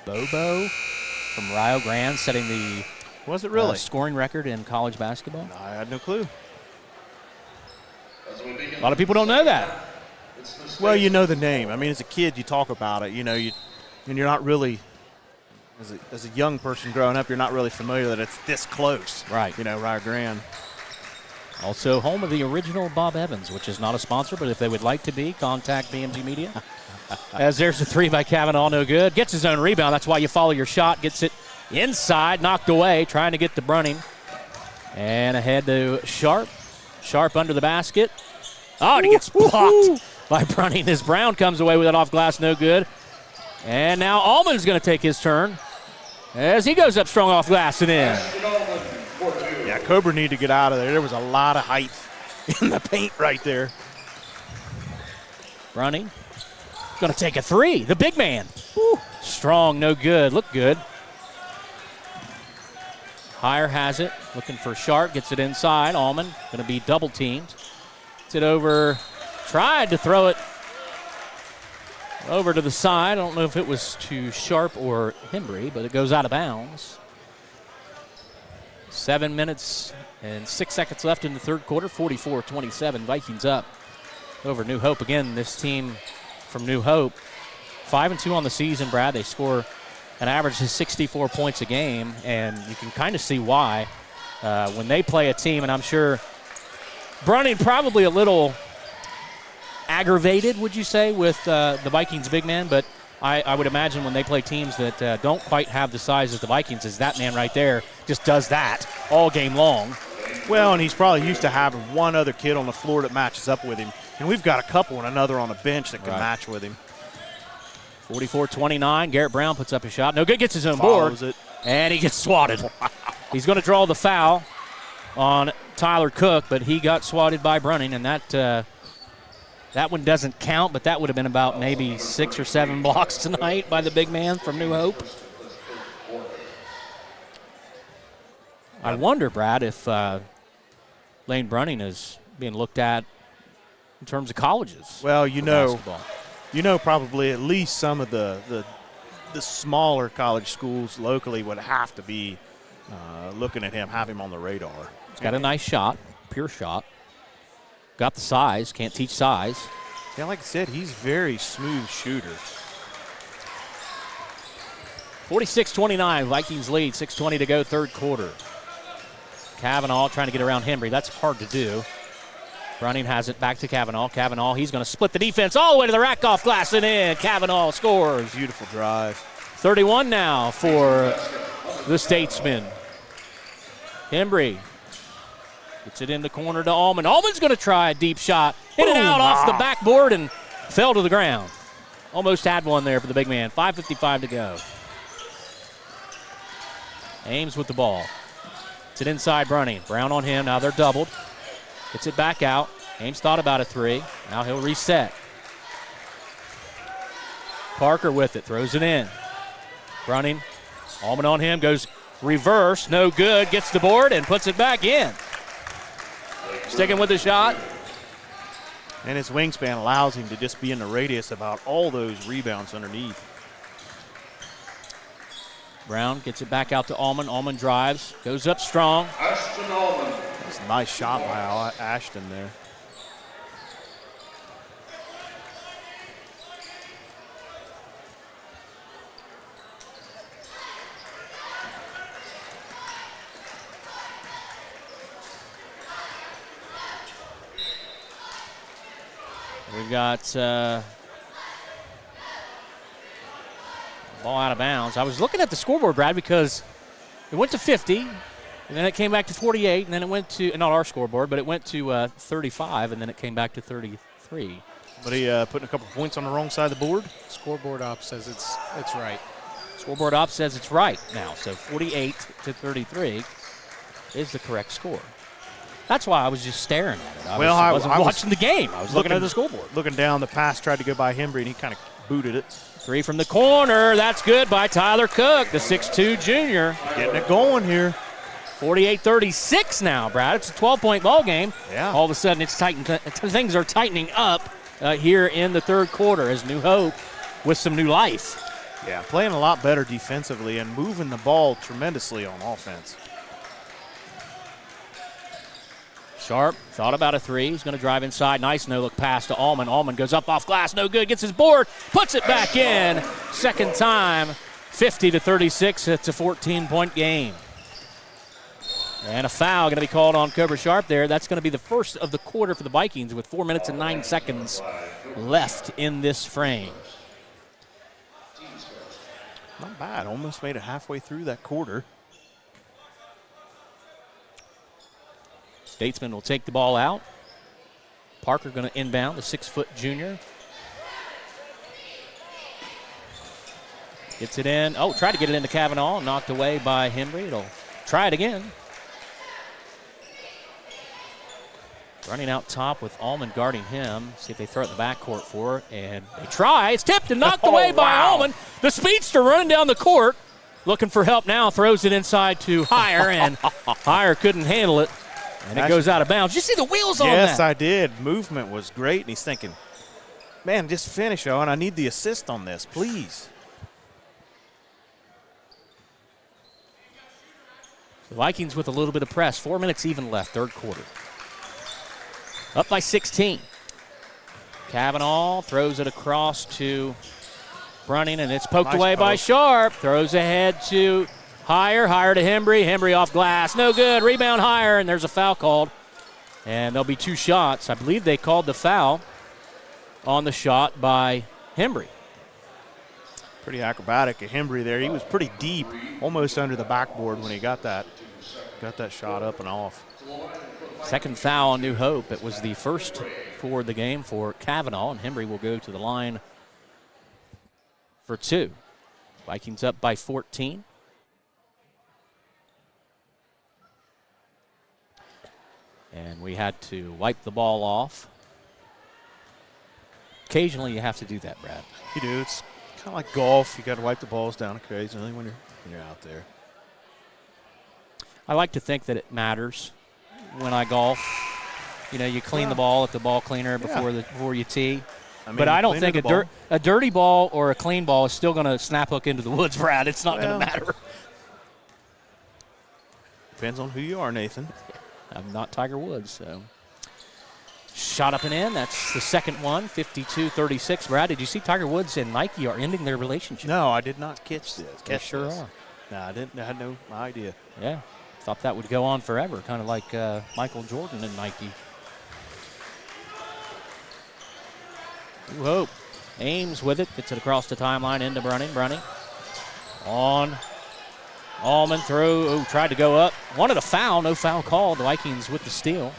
Bobo from Rio Grande setting the Was it really? Scoring record in college basketball. I had no clue. A lot of people don't know that. Well, you know the name. I mean, as a kid, you talk about it. You know, and you're not really, as a young person growing up, you're not really familiar that it's this close. Right. You know, Rio Grande. Also home of the original Bob Evans, which is not a sponsor, but if they would like to be, contact BMG Media. As there's a three by Kavanaugh, no good. Gets his own rebound. That's why you follow your shot. Gets it inside, knocked away, trying to get to Brunning. And ahead to Sharp. Sharp under the basket. Oh, and he gets blocked by Brunning as Brown comes away with it off glass, no good. And now Allman's going to take his turn as he goes up strong off glass and in. Yeah, Cobra needed to get out of there. There was a lot of height in the paint right there. Brunning going to take a three. The big man. Woo. Strong, no good. Look good. Higher has it. Looking for Sharp. Gets it inside. Allman going to be double teamed. Gets it over. Tried to throw it over to the side. I don't know if it was to Sharp or Hembry, but it goes out of bounds. 7 minutes and 6 seconds left in the third quarter. 44-27. Vikings up over New Hope. Again, this team from New Hope, 5-2 on the season, Brad. They score an average of 64 points a game, and you can kind of see why when they play a team, and I'm sure Brunning probably a little aggravated, would you say, with the Vikings big man, but I would imagine when they play teams that don't quite have the size as the Vikings, is that man right there just does that all game long. Well, and he's probably used to having one other kid on the floor that matches up with him, and we've got a couple and another on the bench that can match with him. 44-29, Garrett Brown puts up a shot. No good, gets his own board, and he gets swatted. He's going to draw the foul on Tyler Cook, but he got swatted by Brunning, and that one doesn't count, but that would have been about maybe 6 or 7 blocks tonight by the big man from New Hope. I wonder, Brad, if Lane Brunning is being looked at in terms of colleges. Well, basketball. Probably at least some of the smaller college schools locally would have to be looking at him, have him on the radar. He's got a nice shot, pure shot. Got the size, can't teach size. Yeah, like I said, he's a very smooth shooter. 46-29, Vikings lead, 6:20 to go, third quarter. Cavanaugh trying to get around Hembry. That's hard to do. Brunning has it back to Cavanaugh. Cavanaugh, he's going to split the defense all the way to the rack off glass and in. Cavanaugh scores. Beautiful drive. 31 now for the Statesman. Hembry gets it in the corner to Allman. Allman's going to try a deep shot. In and out off the backboard and fell to the ground. Almost had one there for the big man. 5:55 to go. Ames with the ball. It's it inside Brunning. Brown on him. Now they're doubled. Gets it back out. Ames thought about a three. Now he'll reset. Parker with it. Throws it in. Brunning. Allman on him. Goes reverse. No good. Gets the board and puts it back in. Sticking with the shot. And his wingspan allows him to just be in the radius about all those rebounds underneath. Brown gets it back out to Allman. Allman drives. Goes up strong. Ashton Allman. That's a nice shot by Ashton there. We've got ball out of bounds. I was looking at the scoreboard, Brad, because it went to 50, and then it came back to 48, and then it went to, not our scoreboard, but it went to 35, and then it came back to 33. Somebody putting a couple points on the wrong side of the board? Scoreboard op says it's right. Scoreboard op says it's right now, so 48 to 33 is the correct score. That's why I was just staring at it. I wasn't watching the game. I was looking at the scoreboard. Looking down, the pass tried to go by Hembry, and he kind of booted it. Three from the corner. That's good by Tyler Cook, the 6'2 junior. Getting it going here. 48-36 now, Brad. It's a 12-point ball game. Yeah. All of a sudden, it's tightened. Things are tightening up here in the third quarter as New Hope with some new life. Yeah, playing a lot better defensively and moving the ball tremendously on offense. Sharp thought about a three. He's going to drive inside. Nice no-look pass to Allman. Allman goes up off glass. No good. Gets his board. Puts it back in. Second time. 50-36. It's a 14-point game. And a foul going to be called on Cobra Sharp there. That's going to be the first of the quarter for the Vikings with 4 minutes and 9 seconds left in this frame. Not bad. Almost made it halfway through that quarter. Statesman will take the ball out. Parker going to inbound, the 6-foot junior. Gets it in. Oh, tried to get it into Kavanaugh. Knocked away by Henry. It'll try it again. Running out top with Allman guarding him. See if they throw it in the backcourt for it. And they try. It's tipped and knocked away by Allman. The speedster running down the court. Looking for help now. Throws it inside to Heyer. And Heyer couldn't handle it. And it goes out of bounds. Did you see the wheels on that? Yes, I did. Movement was great. And he's thinking, man, just finish, Owen. I need the assist on this, please. The Vikings with a little bit of press. 4 minutes even left, third quarter. Up by 16. Kavanaugh throws it across to Brunning, and it's poked away by Sharp. Throws ahead to Heyer. Heyer to Hembry. Hembry off glass. No good. Rebound Heyer, and there's a foul called. And there'll be 2 shots. I believe they called the foul on the shot by Hembry. Pretty acrobatic of Hembry there. He was pretty deep, almost under the backboard when he got that shot up and off. Second foul on New Hope. It was the first for the game for Kavanaugh, and Hembry will go to the line for 2. Vikings up by 14. And we had to wipe the ball off. Occasionally you have to do that, Brad. You do. It's kind of like golf. You got to wipe the balls down occasionally when you're out there. I like to think that it matters when I golf. You know, you clean the ball at the ball cleaner before you tee. But I don't think a dirty ball or a clean ball is still going to snap hook into the woods, Brad. It's not going to matter. Depends on who you are, Nathan. I'm not Tiger Woods, so. Shot up and in. That's the second one, 52-36. Brad, did you see Tiger Woods and Nike are ending their relationship? No, I did not catch this. They sure are. No, I didn't. I had no idea. Yeah. Thought that would go on forever, kind of like Michael Jordan and Nike. New Hope. Ames with it. Gets it across the timeline into Brunning. Brunning on. Allman through. Oh, tried to go up. Wanted a foul. No foul called. The Vikings with the steal.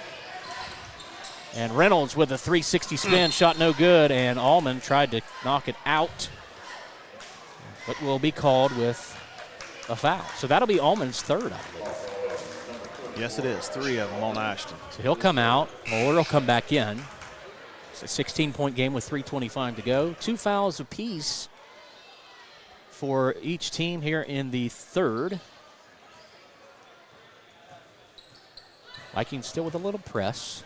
And Reynolds with a 360 spin. Shot no good. And Allman tried to knock it out. But will be called with a foul. So that'll be Allman's third, I believe. Yes, it is. 3 of them on Ashton. So he'll come out. Moore will come back in. It's a 16-point game with 3:25 to go. 2 fouls apiece for each team here in the third. Vikings still with a little press.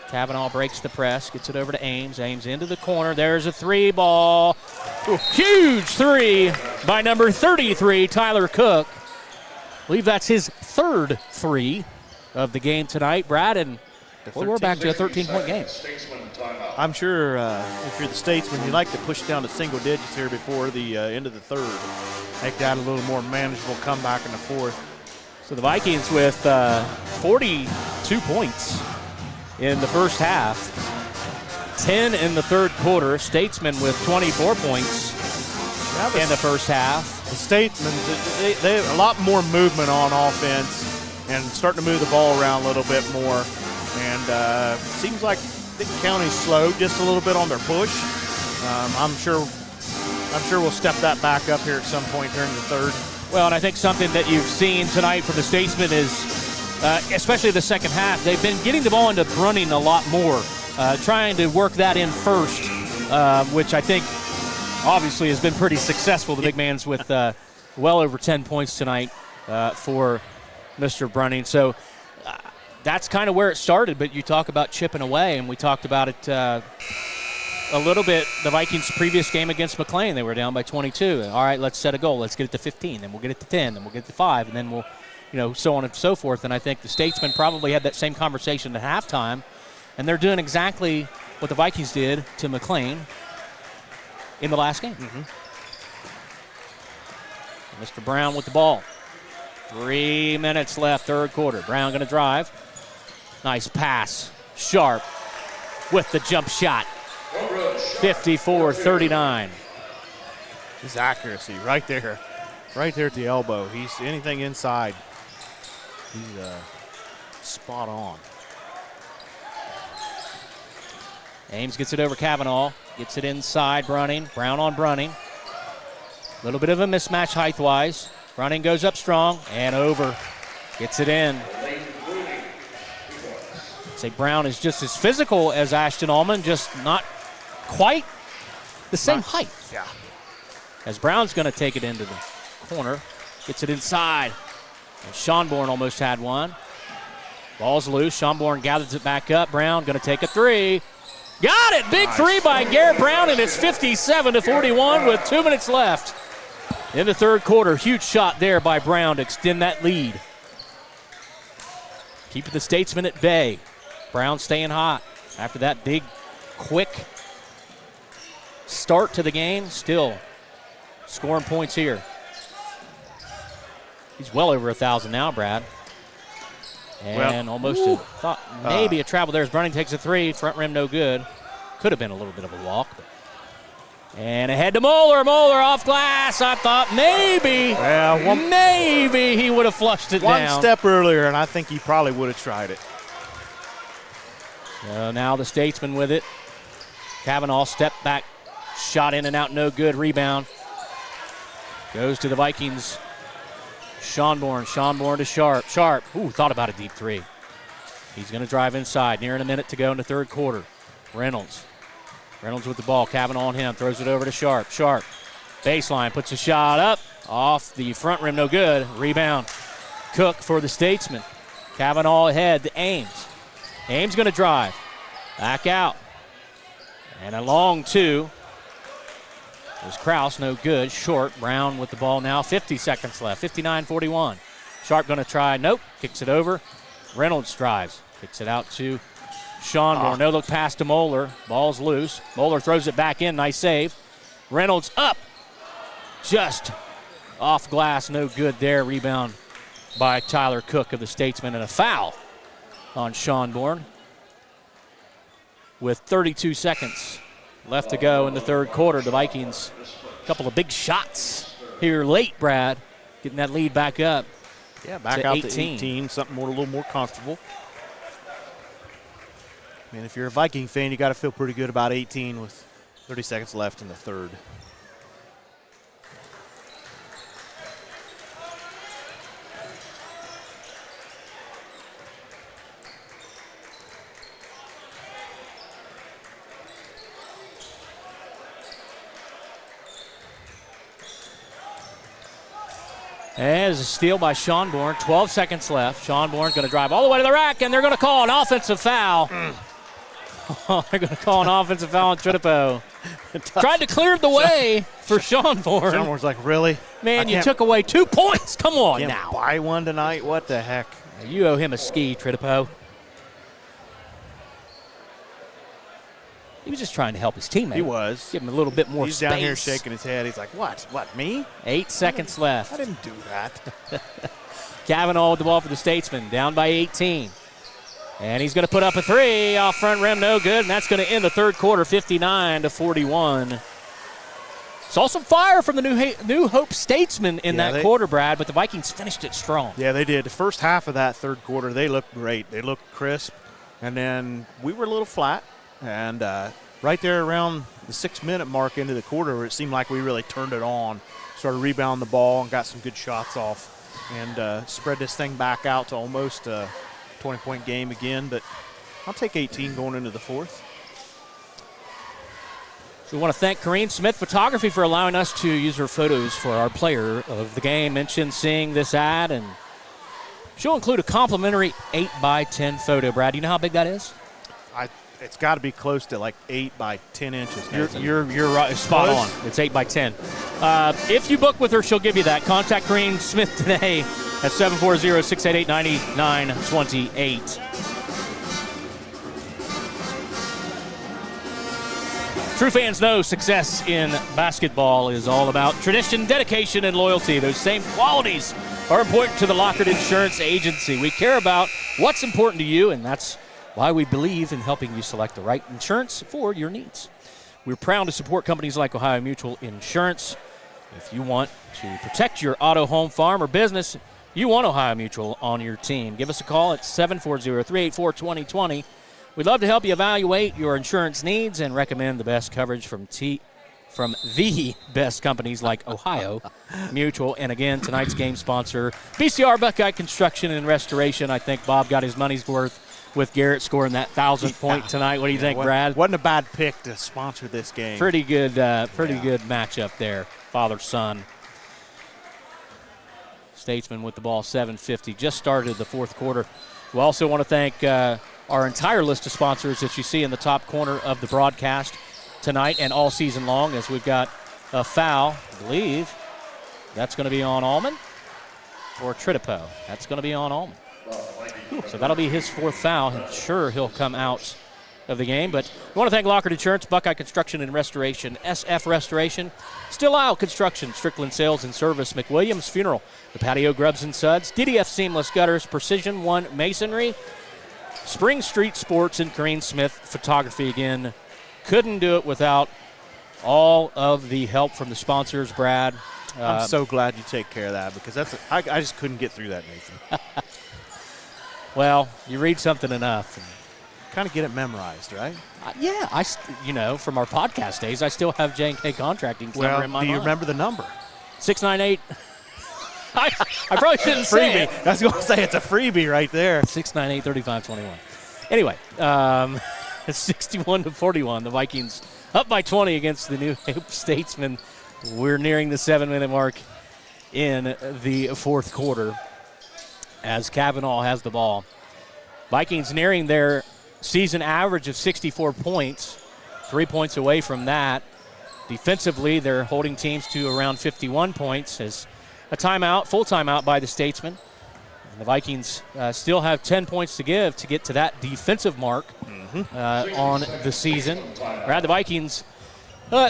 Kavanaugh breaks the press, gets it over to Ames. Ames into the corner. There's a 3 ball. Ooh, huge 3 by number 33, Tyler Cook. I believe that's his third 3 of the game tonight, Brad, and we're back to a 13-point game. I'm sure if you're the Statesman, you like to push down to single digits here before the end of the third. Make that a little more manageable comeback in the fourth. So the Vikings with 42 points in the first half, 10 in the third quarter. Statesman with 24 points in the first half. The Statesmen, they have a lot more movement on offense and starting to move the ball around a little bit more. And seems like Vinton County's slowed just a little bit on their push. I'm sure we'll step that back up here at some point during the third. Well, and I think something that you've seen tonight from the Statesmen is, especially the second half, they've been getting the ball into Brunning a lot more, trying to work that in first, which I think obviously has been pretty successful. The big man's with well over 10 points tonight for Mr. Brunning. So that's kind of where it started, but you talk about chipping away, and we talked about it a little bit. The Vikings' previous game against McLean, they were down by 22. All right, let's set a goal. Let's get it to 15, then we'll get it to 10, then we'll get it to 5, and then we'll, so on and so forth. And I think the Statesmen probably had that same conversation at halftime, and they're doing exactly what the Vikings did to McLean in the last game. Mm-hmm. Mr. Brown with the ball. 3 minutes left, third quarter. Brown going to drive. Nice pass. Sharp with the jump shot. 54-39. His accuracy right there at the elbow. He's anything inside. He's spot on. Ames gets it over Kavanaugh. Gets it inside Brunning. Brown on Brunning. A little bit of a mismatch height-wise. Brunning goes up strong and over. Gets it in. I'd say Brown is just as physical as Ashton Allman, just not quite the same height. Yeah. As Brown's going to take it into the corner. Gets it inside. And Schonborn almost had one. Ball's loose. Schonborn gathers it back up. Brown going to take a three. Got it! Big three by Garrett Brown, and it's 57-41 with 2 minutes left in the third quarter. Huge shot there by Brown to extend that lead. Keeping the Statesmen at bay. Brown staying hot after that big, quick start to the game. Still scoring points here. He's well over 1,000 now, Brad. And thought maybe a travel there as Brunning takes a three. Front rim no good. Could have been a little bit of a walk. And ahead to Moeller. Moeller off glass. I thought maybe he would have flushed it down. One step earlier, and I think he probably would have tried it. So now the Statesman with it. Kavanaugh step back. Shot in and out, no good. Rebound. Goes to the Vikings. Schonborn to Sharp. Sharp, thought about a deep three. He's going to drive inside. Nearing a minute to go in the third quarter. Reynolds with the ball. Kavanaugh on him. Throws it over to Sharp. Sharp, baseline, puts a shot up. Off the front rim, no good. Rebound. Cook for the Statesman. Kavanaugh ahead to Ames. Ames going to drive. Back out. And a long two. There's Krause, no good. Short. Brown with the ball now. 50 seconds left. 59-41. Sharp going to try. Nope. Kicks it over. Reynolds drives. Kicks it out to Schonborn. No look pass to Moeller. Ball's loose. Moeller throws it back in. Nice save. Reynolds up. Just off glass. No good there. Rebound by Tyler Cook of the Statesman, and a foul on Schonborn with 32 seconds left to go in the third quarter. The Vikings, a couple of big shots here late, Brad, getting that lead back up. Yeah, back out to 18, something a little more comfortable. I mean, if you're a Viking fan, you got to feel pretty good about 18 with 30 seconds left in the third. And there's a steal by Schonborn. 12 seconds left. Schonborn going to drive all the way to the rack, and they're going to call an offensive foul. They're going to call an offensive foul on Tritipo. Tried to clear the way for Schonborn. Schonborn's like, really? Man, you took away 2 points. Come on can't now. Buy one tonight? What the heck? You owe him a ski, Tritipo. He was just trying to help his teammate. He was. Give him a little bit more He's space. down here shaking his head. He's like, what? What, me? 8 seconds left. I didn't do that. Kavanaugh with the ball for the Statesman, down by 18. And he's going to put up a three off front rim, no good, and that's going to end the third quarter, 59-41. Saw some fire from the New Hope Statesmen in that quarter, Brad, but the Vikings finished it strong. Yeah, they did. The first half of that third quarter, they looked great. They looked crisp, and then we were a little flat. And right there around the 6-minute mark into the quarter where it seemed like we really turned it on, started rebounding the ball and got some good shots off and spread this thing back out to almost a 20-point game again. But I'll take 18 going into the fourth. So we want to thank Corrine Smith Photography for allowing us to use her photos for our player of the game. Mention seeing this ad, and she'll include a complimentary 8x10 photo. Brad, do you know how big that is? It's got to be close to like 8 by 10 inches. You're right, spot on. It's 8 by 10. If you book with her, she'll give you that. Contact Green Smith today at 740-688-9928. True fans know success in basketball is all about tradition, dedication, and loyalty. Those same qualities are important to the Lockard Insurance Agency. We care about what's important to you, and that's why we believe in helping you select the right insurance for your needs. We're proud to support companies like Ohio Mutual Insurance. If you want to protect your auto, home, farm, or business, you want Ohio Mutual on your team. Give us a call at 740-384-2020 We'd love to help you evaluate your insurance needs and recommend the best coverage from the best companies like Ohio Mutual. And again, tonight's game sponsor, BCR Buckeye Construction and Restoration. I think Bob got his money's worth with Garrett scoring that 1,000th point tonight. What do you think, Brad? Wasn't a bad pick to sponsor this game. Pretty good matchup there, father-son. Statesman with the ball, 7:50. Just started the fourth quarter. We also want to thank our entire list of sponsors that you see in the top corner of the broadcast tonight and all season long, as we've got a foul, I believe. That's going to be on Allman or Tritipo. That's going to be on Allman. So that'll be his fourth foul. I'm sure he'll come out of the game. But we want to thank Lockard Insurance, Buckeye Construction and Restoration, SF Restoration, Still Isle Construction, Strickland Sales and Service, McWilliams Funeral, the Patio Grubs and Suds, DDF Seamless Gutters, Precision One Masonry, Spring Street Sports, and Corrine Smith Photography. Again, couldn't do it without all of the help from the sponsors, Brad. I'm so glad you take care of that, because I just couldn't get through that, Nathan. Well, you read something enough. Kind of get it memorized, right? Yeah, from our podcast days, I still have J&K Contracting's number in my mind. Do you remember the number? 698. I probably shouldn't say it. I was going to say it's a freebie right there. 698-3521. Anyway, it's 61-41. The Vikings up by 20 against the New Hope Statesmen. We're nearing the 7-minute mark in the fourth quarter as Kavanaugh has the ball. Vikings nearing their season average of 64 points, 3 points away from that. Defensively, they're holding teams to around 51 points as a timeout, full timeout by the Statesmen. And the Vikings still have 10 points to give to get to that defensive mark on the season. Brad, the Vikings,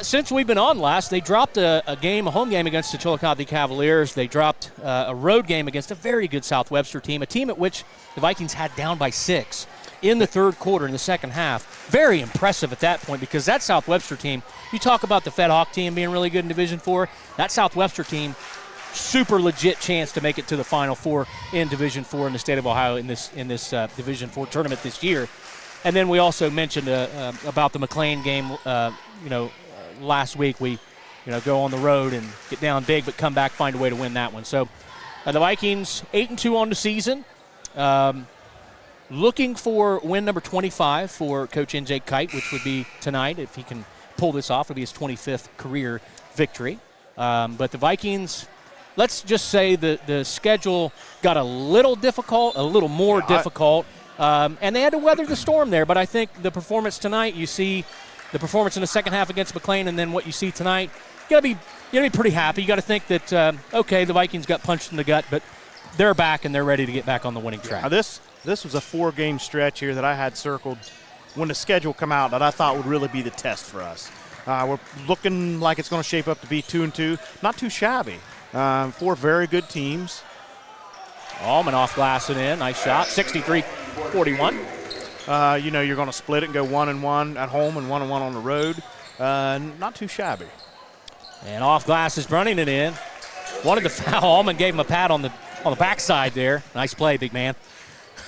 since we've been on last, they dropped a home game against the Chillicothe Cavaliers. They dropped a road game against a very good South Webster team, a team at which the Vikings had down by 6 in the third quarter in the second half. Very impressive at that point, because that South Webster team, you talk about the Fed Hawk team being really good in Division IV, that South Webster team, super legit chance to make it to the Final Four in Division IV in the state of Ohio in this Division IV tournament this year. And then we also mentioned about the McLean game, last week. We, go on the road and get down big, but come back, find a way to win that one. So the Vikings 8-2 on the season. Looking for win number 25 for Coach N.J. Kite, which would be tonight. If he can pull this off, it'll be his 25th career victory. But the Vikings, let's just say the schedule got a little more difficult, and they had to weather the storm there. But I think the performance tonight, you see the performance in the second half against McLean, and then what you see tonight, you got to be pretty happy. You got to think that, the Vikings got punched in the gut, but they're back and they're ready to get back on the winning track. Now this was a 4-game stretch here that I had circled when the schedule come out that I thought would really be the test for us. We're looking like it's going to shape up to be 2-2. Not too shabby. 4 very good teams. Allman off glass and in. Nice shot. 63-41. You're going to split it and go 1-1 at home and 1-1 on the road. Not too shabby. And off glass is running it in. Wanted the foul. Allman gave him a pat on the backside there. Nice play, big man.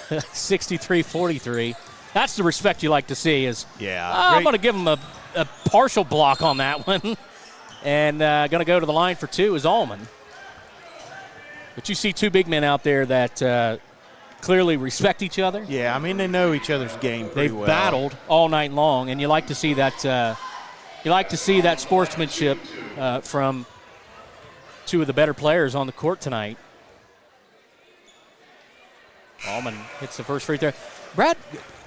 63-43. That's the respect you like to see. I'm going to give him a partial block on that one. And going to go to the line for 2 is Allman. But you see 2 big men out there that clearly respect each other. Yeah, they know each other's game pretty well. They've battled all night long, and you like to see that. Sportsmanship from 2 of the better players on the court tonight. Allman hits the first free throw. Brad,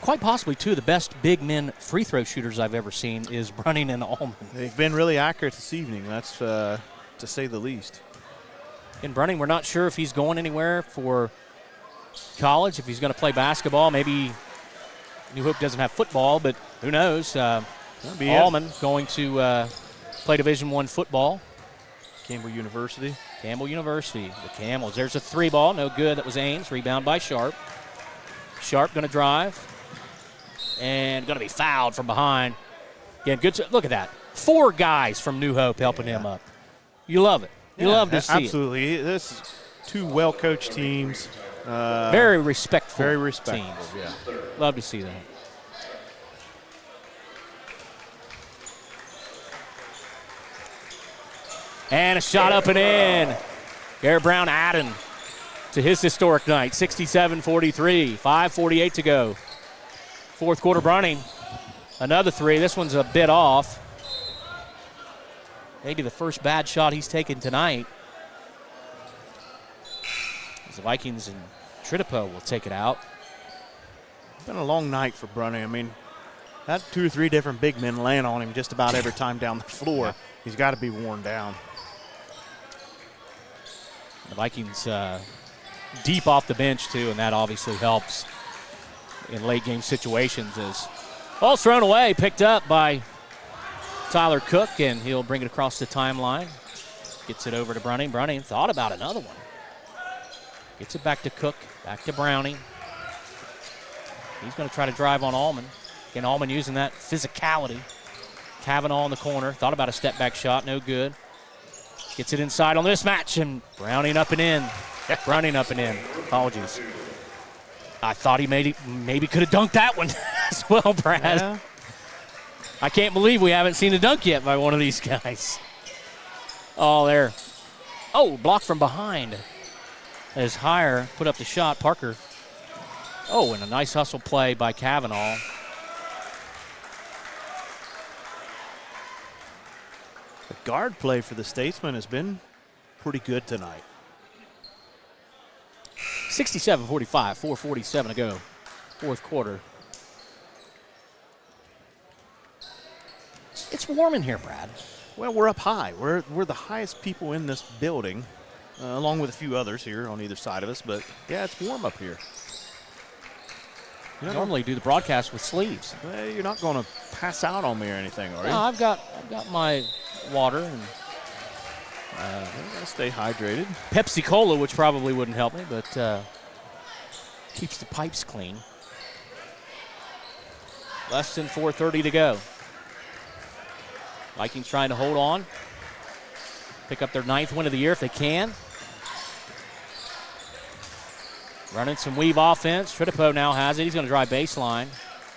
quite possibly 2 of the best big men free throw shooters I've ever seen is Brunning and Allman. They've been really accurate this evening. That's to say the least. In Brunning, we're not sure if he's going anywhere for college, if he's going to play basketball. Maybe New Hope doesn't have football, but who knows? Allman going to play Division I football. Campbell University. The Camels. There's a 3 ball, no good. That was Ames. Rebound by Sharp. Sharp going to drive and going to be fouled from behind. Again, good. Look at that. 4 guys from New Hope helping him up. You love it. You love to see absolutely. This is 2 well-coached teams. Very respectful. Very respectful. Teams. Yeah. Love to see that. And a shot up and in. Garrett Brown adding to his historic night, 67-43, 5:48 to go. Fourth quarter, Browning, another three. This one's a bit off. Maybe the first bad shot he's taken tonight. As the Vikings and Tritipo will take it out. It's been a long night for Brunny. I mean, had 2 or 3 different big men land on him just about every time down the floor. Yeah. He's got to be worn down. The Vikings deep off the bench, too, and that obviously helps in late game situations. As ball's thrown away, picked up by Tyler Cook, and he'll bring it across the timeline. Gets it over to Browning. Browning thought about another one. Gets it back to Cook, back to Browning. He's going to try to drive on Allman. Again, Allman using that physicality. Kavanaugh in the corner. Thought about a step-back shot. No good. Gets it inside on this match, and Browning up and in. Browning up and in. Apologies. I thought he maybe could have dunked that one as well, Brad. Yeah. I can't believe we haven't seen a dunk yet by one of these guys. Oh, there. Oh, blocked from behind. As Hire put up the shot, Parker. Oh, and a nice hustle play by Kavanaugh. The guard play for the Statesman has been pretty good tonight. 67-45, 4:47 to go. Fourth quarter. It's warm in here, Brad. Well, we're up high. We're the highest people in this building, along with a few others here on either side of us. But, yeah, it's warm up here. You normally do the broadcast with sleeves. Well, you're not going to pass out on me or anything, are you? No, I've got my water and Gotta stay hydrated. Pepsi Cola, which probably wouldn't help me, but keeps the pipes clean. Less than 4:30 to go. Vikings trying to hold on. Pick up their 9th win of the year if they can. Running some weave offense. Tritipo now has it. He's going to drive baseline.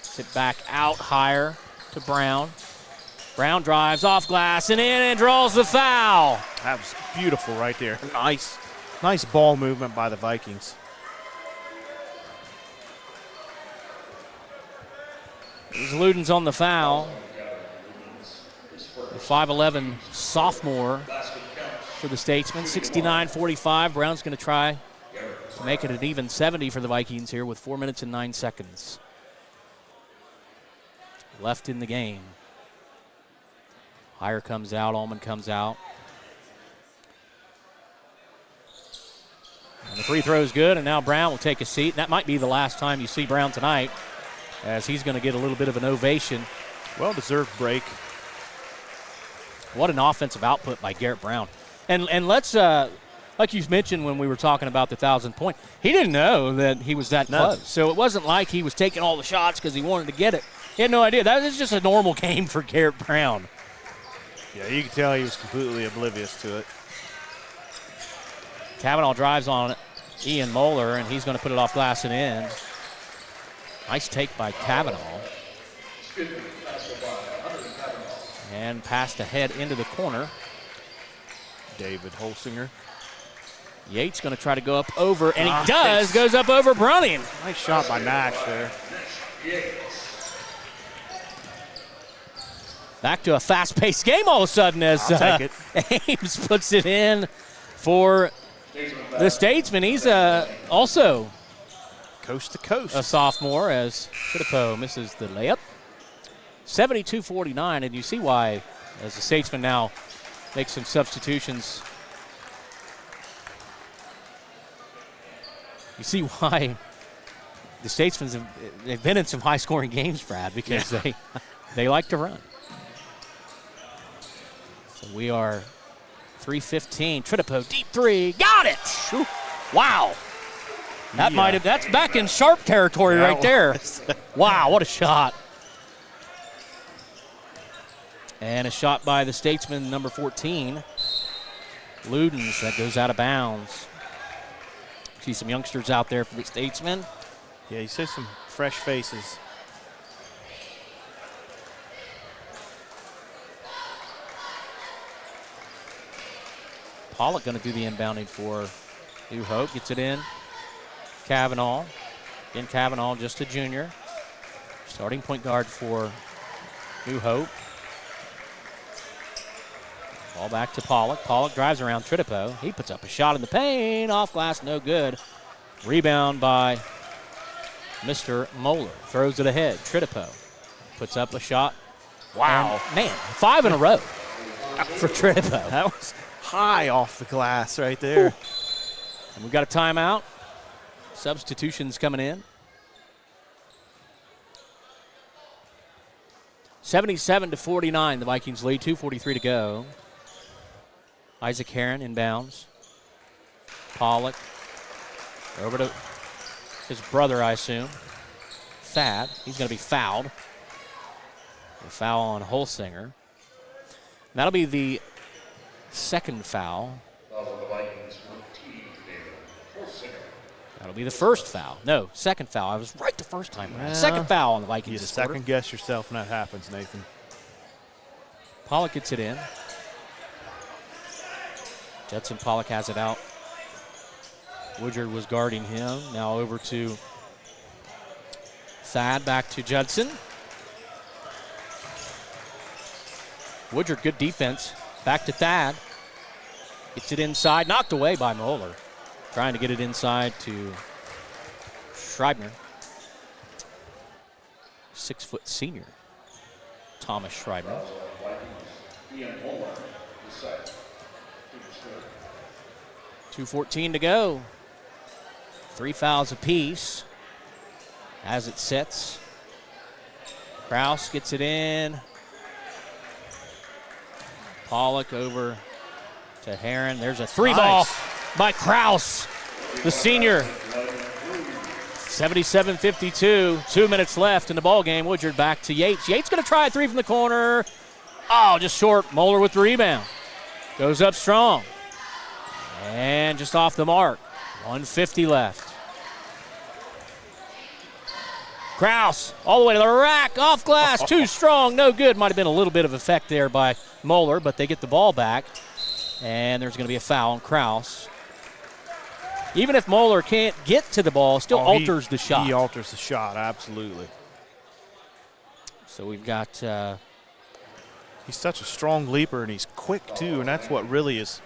Sit back out higher to Brown. Brown drives off glass and in and draws the foul. That was beautiful right there. Nice ball movement by the Vikings. Luden's on the foul. The 5'11 sophomore for the Statesman. 69-45. Brown's going to try to make it an even 70 for the Vikings here with 4 minutes and 9 seconds left in the game. Hire comes out, Allman comes out. And the free throw is good, and now Brown will take a seat. And that might be the last time you see Brown tonight, as he's going to get a little bit of an ovation. Well-deserved break. What an offensive output by Garrett Brown. And let's, like you mentioned when we were talking about the 1,000-point, he didn't know that he was that close. So it wasn't like he was taking all the shots because he wanted to get it. He had no idea. That is just a normal game for Garrett Brown. Yeah, you can tell he was completely oblivious to it. Kavanaugh drives on Ian Moeller, and he's going to put it off glass and in. Nice take by Kavanaugh. And passed ahead into the corner. David Holsinger. Yates going to try to go up over, and he Nice. does. Goes up over Browning. Nice shot by Nash there. Back to a fast-paced game all of a sudden as I'll take Ames puts it in for the Statesman. He's also Coast to coast. a sophomore as Tritipo misses the layup. 72-49, and you see why as the Statesman now makes some substitutions. You see why the Statesmen they've been in some high-scoring games, Brad, because they like to run. So we are 3:15. Tritipo, deep three, got it! Whew. Wow. That's back in sharp territory right there. Wow, what a shot. And a shot by the Statesman, number 14. Ludens, that goes out of bounds. See some youngsters out there for the Statesman. Yeah, you see some fresh faces. Pollock going to do the inbounding for New Hope. Gets it in. Kavanaugh. Again, Kavanaugh, just a junior. Starting point guard for New Hope. Ball back to Pollock. Pollock drives around Tritipo. He puts up a shot in the paint. Off glass, no good. Rebound by Mr. Moeller. Throws it ahead. Tritipo puts up a shot. Wow. And, man, 5 in a row for Tritipo. That was high off the glass right there. And we've got a timeout. Substitutions coming in. 77-49, the Vikings lead. 2:43 to go. Isaac Heron inbounds. Pollock over to his brother, I assume. Thad. He's going to be fouled. A foul on Holsinger. And that'll be the second foul. That'll be the first foul. No, second foul. I was right the first time around. Yeah. Second foul on the Vikings. You this quarter. second guess yourself when that happens, Nathan. Pollock gets it in. Judson Pollock has it out. Woodard was guarding him. Now over to Thad, back to Judson. Woodard, good defense. Back to Thad. Gets it inside, knocked away by Moeller. Trying to get it inside to Schreibner. 6-foot senior, Thomas Schreibner. 2:14 to go. 3 fouls apiece as it sits. Kraus gets it in. Pollock over to Heron. There's a three-ball by Kraus, the senior. 77-52. 2 minutes left in the ball game. Woodard back to Yates. Yates going to try a three from the corner. Oh, just short. Moeller with the rebound. Goes up strong. And just off the mark. 1:50 left. Kraus all the way to the rack. Off glass. Too strong. No good. Might have been a little bit of effect there by Moeller, but they get the ball back. And there's going to be a foul on Kraus. Even if Moeller can't get to the ball, still alters the shot. He alters the shot, absolutely. So we've got... he's such a strong leaper, and he's quick, too, and that's what really is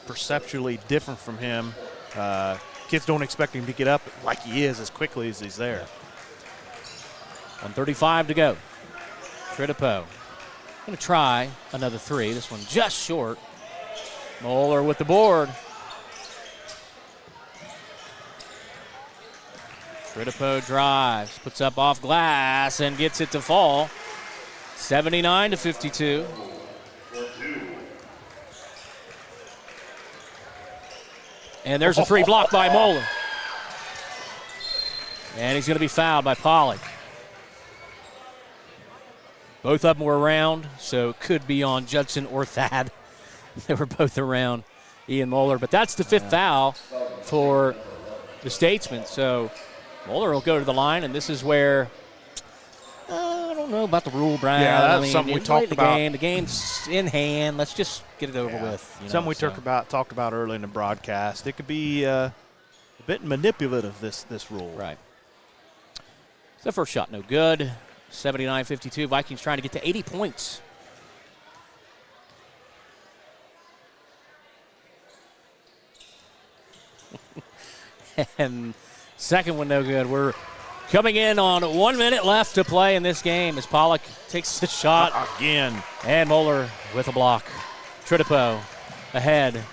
perceptually different from him. Kids don't expect him to get up like he is as quickly as he's there. 1:35 to go. Tritipo going to try another three. This one just short. Moeller with the board. Tritipo drives, puts up off glass, and gets it to fall. 79-52. And there's a three blocked by Moeller. And he's going to be fouled by Pollock. Both of them were around, so it could be on Judson or Thad. They were both around Ian Moeller. But that's the fifth foul for the Statesmen. So Moeller will go to the line, and this is where I don't know about the rule, Brian. Yeah, that's something we talked about. The game's in hand. Let's just get it over with. Something we talked about early in the broadcast. It could be a bit manipulative, this rule. Right. So the first shot, no good. 79-52. Vikings trying to get to 80 points. And second one, no good. We're coming in on 1 minute left to play in this game as Pollock takes the shot. Again. And Moeller with a block. Tritipo ahead.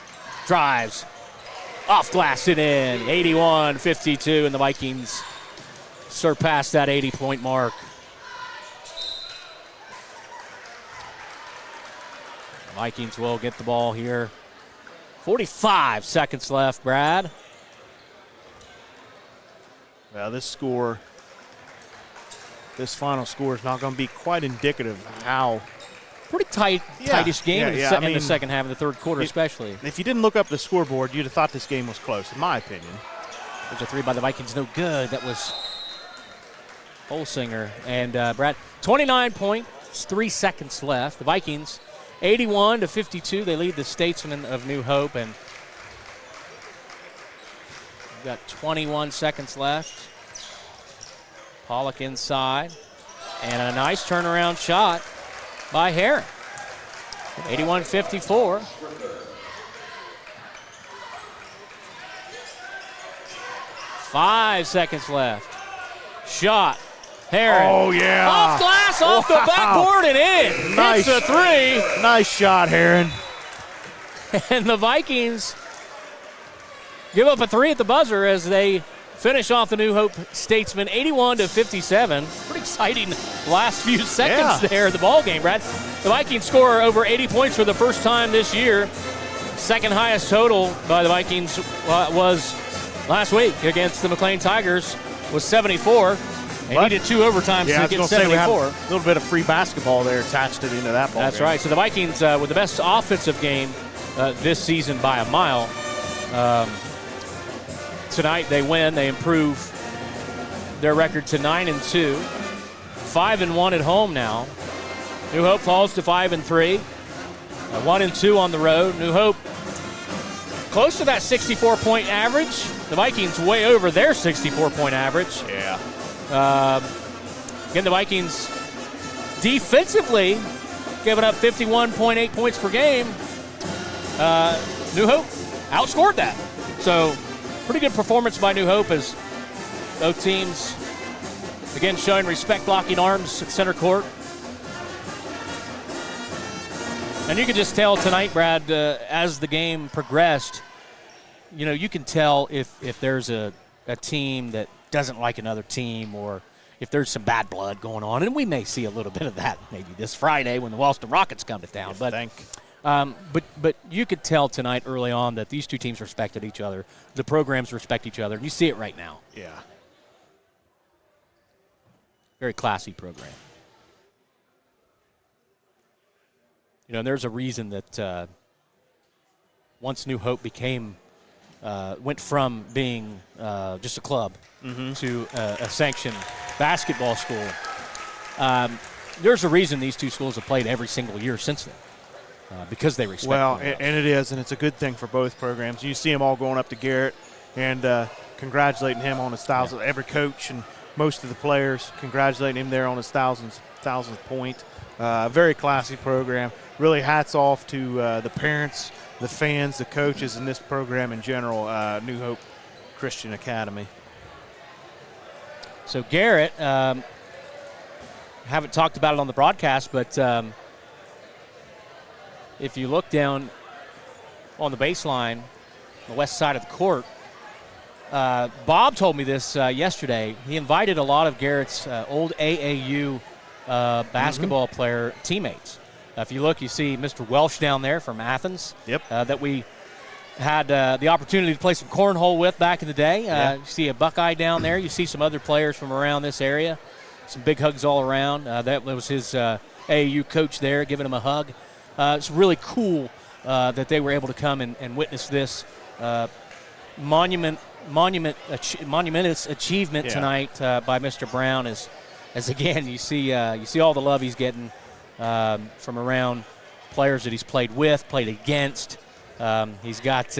Drives. Off glass it in. 81-52, and the Vikings surpass that 80-point mark. The Vikings will get the ball here. 45 seconds left, Brad. Well, this final score is not going to be quite indicative of how pretty tightish game in the second half of the third quarter, especially. If you didn't look up the scoreboard, you'd have thought this game was close, in my opinion. There's a three by the Vikings, no good. That was Holsinger. And Brad, 29 points, 3 seconds left. The Vikings 81-52, they lead the Statesmen of New Hope, and we've got 21 seconds left. Pollock inside, and a nice turnaround shot by Heron. 81-54. Five seconds left. Shot. Heron. Oh, yeah. Off glass, off the backboard, and in. Nice. Hits a three. Nice shot, Heron. And the Vikings give up a three at the buzzer as they finish off the New Hope Statesmen 81-57. Pretty exciting last few seconds there of the ball game, Brad. The Vikings score over 80 points for the first time this year. Second highest total by the Vikings was last week against the McLean Tigers was 74. They needed 2 overtimes to get 74. We have a little bit of free basketball there attached to the end of that ball That's game. right. So the Vikings with the best offensive game this season by a mile. Tonight they win. They improve their record to 9-2, 5-1 at home now. New Hope falls to 5-3, 1-2 on the road. New Hope close to that 64-point average. The Vikings way over their 64-point average. Yeah. Again, the Vikings defensively giving up 51.8 points per game. New Hope outscored that. So pretty good performance by New Hope as both teams, again, showing respect, locking arms at center court. And you could just tell tonight, Brad, as the game progressed, you know, you can tell if there's a team that doesn't like another team, or if there's some bad blood going on. And we may see a little bit of that maybe this Friday when the Walston Rockets come to town. But you could tell tonight early on that these two teams respected each other. The programs respect each other, and you see it right now. Yeah. Very classy program. You know, and there's a reason that once New Hope went from being just a club to a sanctioned basketball school, there's a reason these two schools have played every single year since then. Because they respect Well, one another. and it is, and it's a good thing for both programs. You see them all going up to Garrett and congratulating him on his thousandth. Every coach and most of the players congratulating him there on his thousandth point. Very classy program. Really hats off to the parents, the fans, the coaches, and this program in general, New Hope Christian Academy. So Garrett, haven't talked about it on the broadcast, but if you look down on the baseline, the west side of the court, Bob told me this yesterday. He invited a lot of Garrett's old AAU basketball player teammates. If you look, you see Mr. Welsh down there from Athens. Yep. That we had the opportunity to play some cornhole with back in the day. You see a Buckeye down there. You see some other players from around this area. Some big hugs all around. That was his AAU coach there giving him a hug. It's really cool that they were able to come and witness this monumentous achievement tonight by Mr. Brown. As again, you see all the love he's getting from around players that he's played with, played against. He's got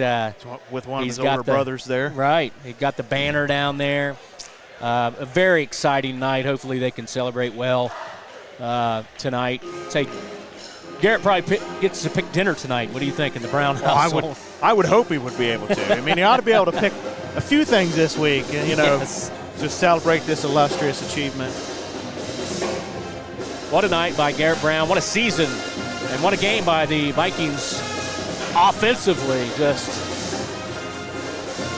with one of his older brothers there. Right, he got the banner down there. A very exciting night. Hopefully, they can celebrate well tonight. Garrett probably gets to pick dinner tonight. What do you think in the Brown household? I would hope he would be able to. I mean, he ought to be able to pick a few things this week, you know, to celebrate this illustrious achievement. What a night by Garrett Brown. What a season. And what a game by the Vikings offensively. Just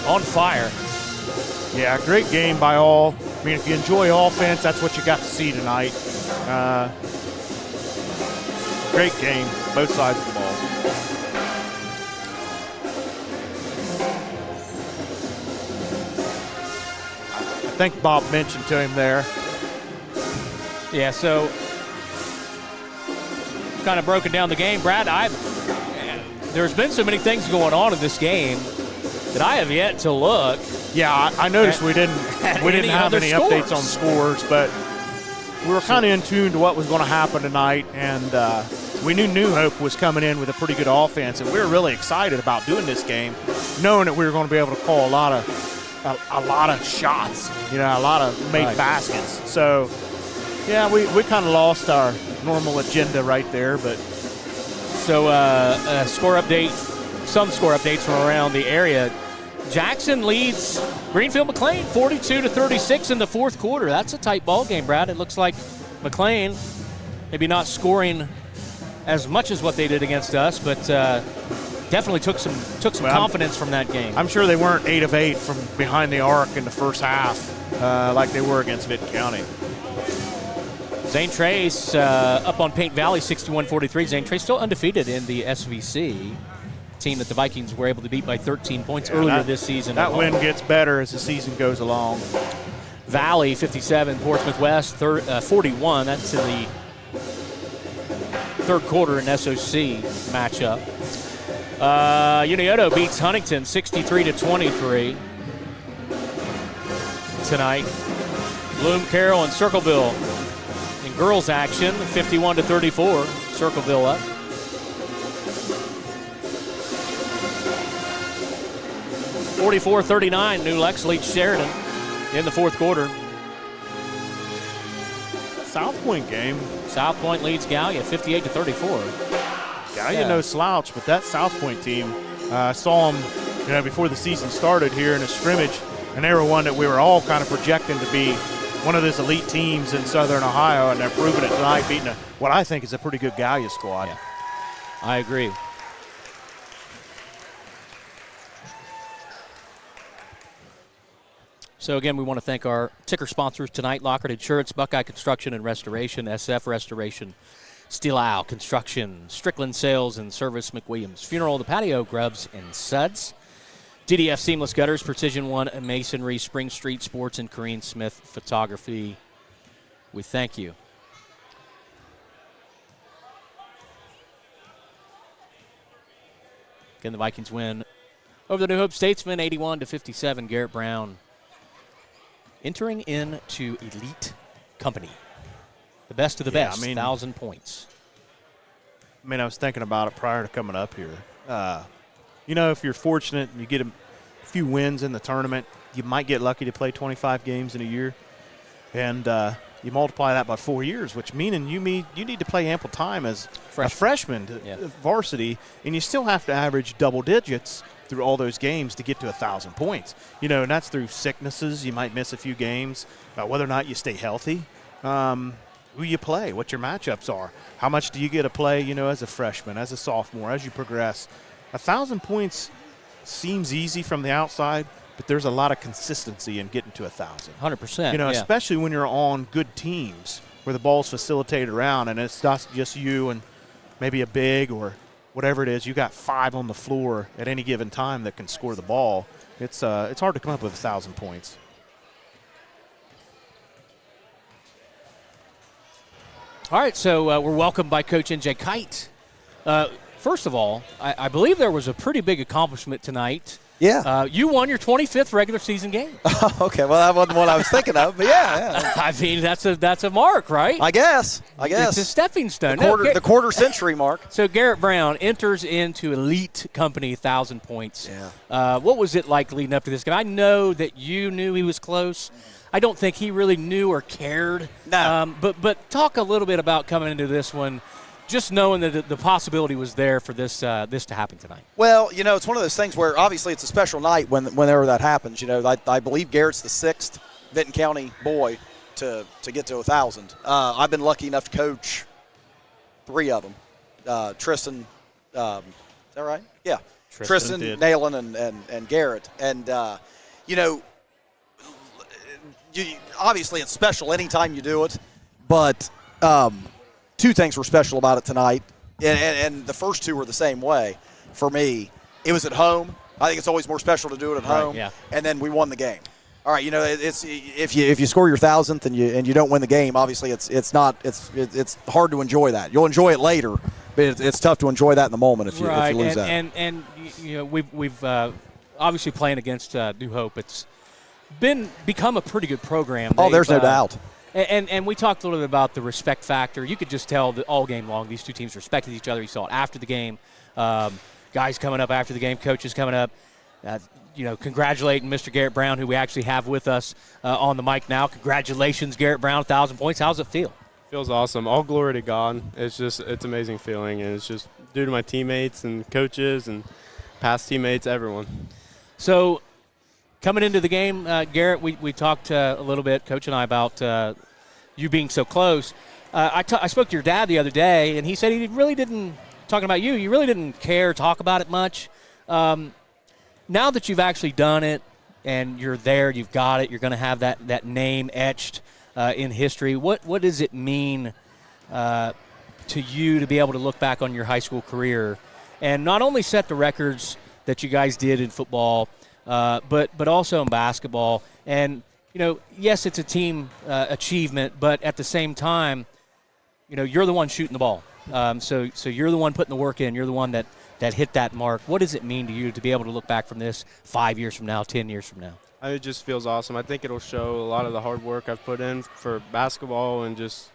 on fire. Yeah, great game by all. I mean, if you enjoy offense, that's what you got to see tonight. Great game, both sides of the ball. I think Bob mentioned to him there. Yeah, so kind of broken down the game. Brad, there's been so many things going on in this game that I have yet to look. Yeah, I noticed we didn't have any updates on scores, but we were kind of in tune to what was going to happen tonight, and we knew New Hope was coming in with a pretty good offense, and we were really excited about doing this game, knowing that we were going to be able to call a lot of shots, a lot of make baskets. So, yeah, we kind of lost our normal agenda right there. But so some score updates from around the area. Jackson leads Greenfield McLean 42-36 in the fourth quarter. That's a tight ball game, Brad. It looks like McLean maybe not scoring as much as what they did against us, but definitely took some confidence from that game. I'm sure they weren't 8 of 8 from behind the arc in the first half like they were against Vinton County. Zane Trace up on Paint Valley 61-43. Zane Trace still undefeated in the SVC. Team that the Vikings were able to beat by 13 points earlier this season. That win gets better as the season goes along. Valley 57, Portsmouth West 41. That's in the third quarter in SOC matchup. Unioto beats Huntington 63-23 tonight. Bloom Carroll and Circleville in girls action 51-34. Circleville up. (44-39), New Lex leads Sheridan in the fourth quarter. South Point game. South Point leads Gallia 58-34. Gallia no slouch, but that South Point team, I saw them before the season started here in a scrimmage, and they were one that we were all kind of projecting to be one of those elite teams in Southern Ohio, and they're proving it tonight, beating what I think is a pretty good Gallia squad. Yeah. I agree. So, again, we want to thank our ticker sponsors tonight, Lockhart Insurance, Buckeye Construction and Restoration, SF Restoration, Steel Owl Construction, Strickland Sales and Service, McWilliams Funeral, The Patio, Grubbs and Suds, DDF Seamless Gutters, Precision One Masonry, Spring Street Sports, and Corrine Smith Photography. We thank you. Again, the Vikings win over the New Hope Statesmen, 81-57. Garrett Brown entering into elite company. The best of the best, 1,000 points. I was thinking about it prior to coming up here. If you're fortunate and you get a few wins in the tournament, you might get lucky to play 25 games in a year. And you multiply that by 4 years, which meaning you need to play ample time as a freshman to varsity, and you still have to average double digits through all those games to get to 1,000 points. And that's through sicknesses. You might miss a few games, whether or not you stay healthy, who you play, what your matchups are, how much do you get to play, as a freshman, as a sophomore, as you progress. 1,000 points seems easy from the outside, but there's a lot of consistency in getting to 1,000. 100%. Especially when you're on good teams where the ball's facilitated around and it's not just you and maybe a big or whatever it is. You got 5 on the floor at any given time that can score the ball. It's hard to come up with 1,000 points. All right, so we're welcomed by Coach N.J. Kite. First of all, I believe there was a pretty big accomplishment tonight. Yeah. You won your 25th regular season game. Okay, well, that wasn't what I was thinking of, but yeah. I mean, that's a mark, right? I guess. It's a stepping stone. The quarter century mark. So Garrett Brown enters into elite company, 1,000 points. Yeah. What was it like leading up to this game? I know that you knew he was close. I don't think he really knew or cared. No. But talk a little bit about coming into this one, just knowing that the possibility was there for this to happen tonight. Well, it's one of those things where obviously it's a special night whenever that happens. I believe Garrett's the 6th Vinton County boy to get to 1,000. I've been lucky enough to coach 3 of them. Tristan, is that right? Yeah. Tristan, Nayland, and Garrett. And, obviously it's special anytime you do it, but 2 things were special about it tonight, and the first 2 were the same way. For me, it was at home. I think it's always more special to do it at home. Yeah. And then we won the game. All right, it's if you score your 1,000th and you don't win the game, obviously it's hard to enjoy that. You'll enjoy it later, but it's tough to enjoy that in the moment if you lose that. And we've obviously playing against New Hope. It's become a pretty good program. There's no doubt. And we talked a little bit about the respect factor. You could just tell that all game long these two teams respected each other. You saw it after the game. Guys coming up after the game, coaches coming up, congratulating Mr. Garrett Brown, who we actually have with us on the mic now. Congratulations, Garrett Brown, 1,000 points. How's it feel? Feels awesome. All glory to God. It's amazing feeling, and it's just due to my teammates and coaches and past teammates, everyone. So coming into the game, Garrett, we talked a little bit, Coach and I, about you being so close. I spoke to your dad the other day, and he said he really didn't, talking about you really didn't care, talk about it much. Now that you've actually done it and you're there, you've got it, you're going to have that name etched in history. What does it mean to you to be able to look back on your high school career and not only set the records that you guys did in football, but also in basketball? And, yes, it's a team achievement, but at the same time, you're the one shooting the ball. So you're the one putting the work in. You're the one that hit that mark. What does it mean to you to be able to look back from this 5 years from now, 10 years from now? It just feels awesome. I think it'll show a lot of the hard work I've put in for basketball and just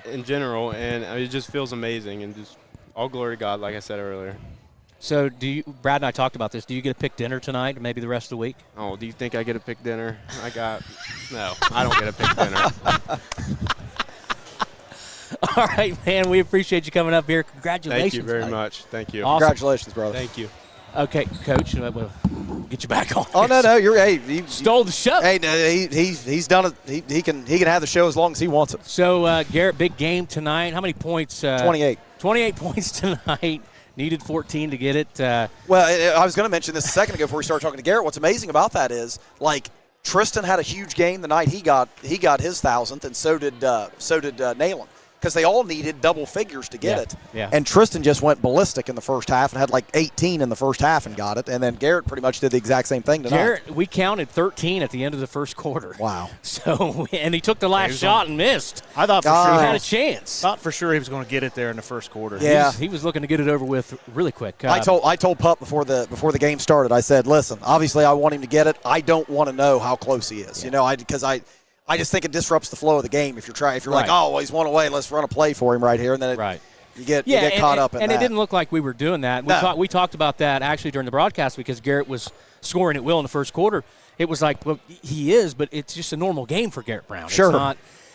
in general, and it just feels amazing, and just all glory to God, like I said earlier. So Brad and I talked about this. Do you get to pick dinner tonight or maybe the rest of the week? Oh, do you think I get to pick dinner? No, I don't get to pick dinner. All right, man, we appreciate you coming up here. Congratulations. Thank you very much. Thank you. Awesome. Congratulations, brother. Thank you. Okay, Coach, we'll get you back on. Oh, no, he Stole the show. Hey, no, he's done it. He can have the show as long as he wants it. So, Garrett, big game tonight. How many points? 28. 28 points tonight. Needed 14 to get it. Well, I was going to mention this a second ago before we started talking to Garrett. What's amazing about that is, Tristan had a huge game the night he got his 1,000th, and so did Nayland, because they all needed double figures to get it. Yeah. And Tristan just went ballistic in the first half and had 18 in the first half and got it. And then Garrett pretty much did the exact same thing tonight. Garrett, we counted 13 at the end of the first quarter. Wow. So, and he took the last shot and missed. I thought for He sure had a chance. Thought for sure he was going to get it there in the first quarter. Yeah. He was looking to get it over with really quick. I told Pup before the game started, I said, listen, obviously I want him to get it. I don't want to know how close he is, because I just think it disrupts the flow of the game if you're Right. like, oh, well, he's one away, let's run a play for him right here, and then you get caught up in that. And it didn't look like we were doing that. We talked about that actually during the broadcast because Garrett was scoring at will in the first quarter. It was like, well, he is, but it's just a normal game for Garrett Brown. Sure.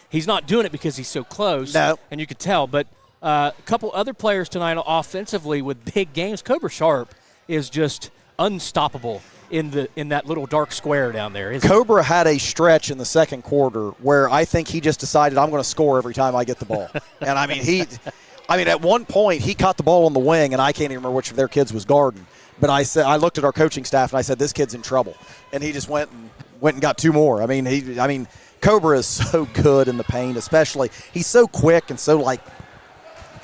He's not doing it because he's so close. No. And you could tell. But a couple other players tonight offensively with big games. Cobra Sharp is just unstoppable in that little dark square down there. Cobra had a stretch in the second quarter where I think he just decided I'm going to score every time I get the ball. And at one point he caught the ball on the wing, and I can't even remember which of their kids was guarding. But I looked at our coaching staff and I said, this kid's in trouble. And he just went and got two more. Cobra is so good in the paint, especially. He's so quick and so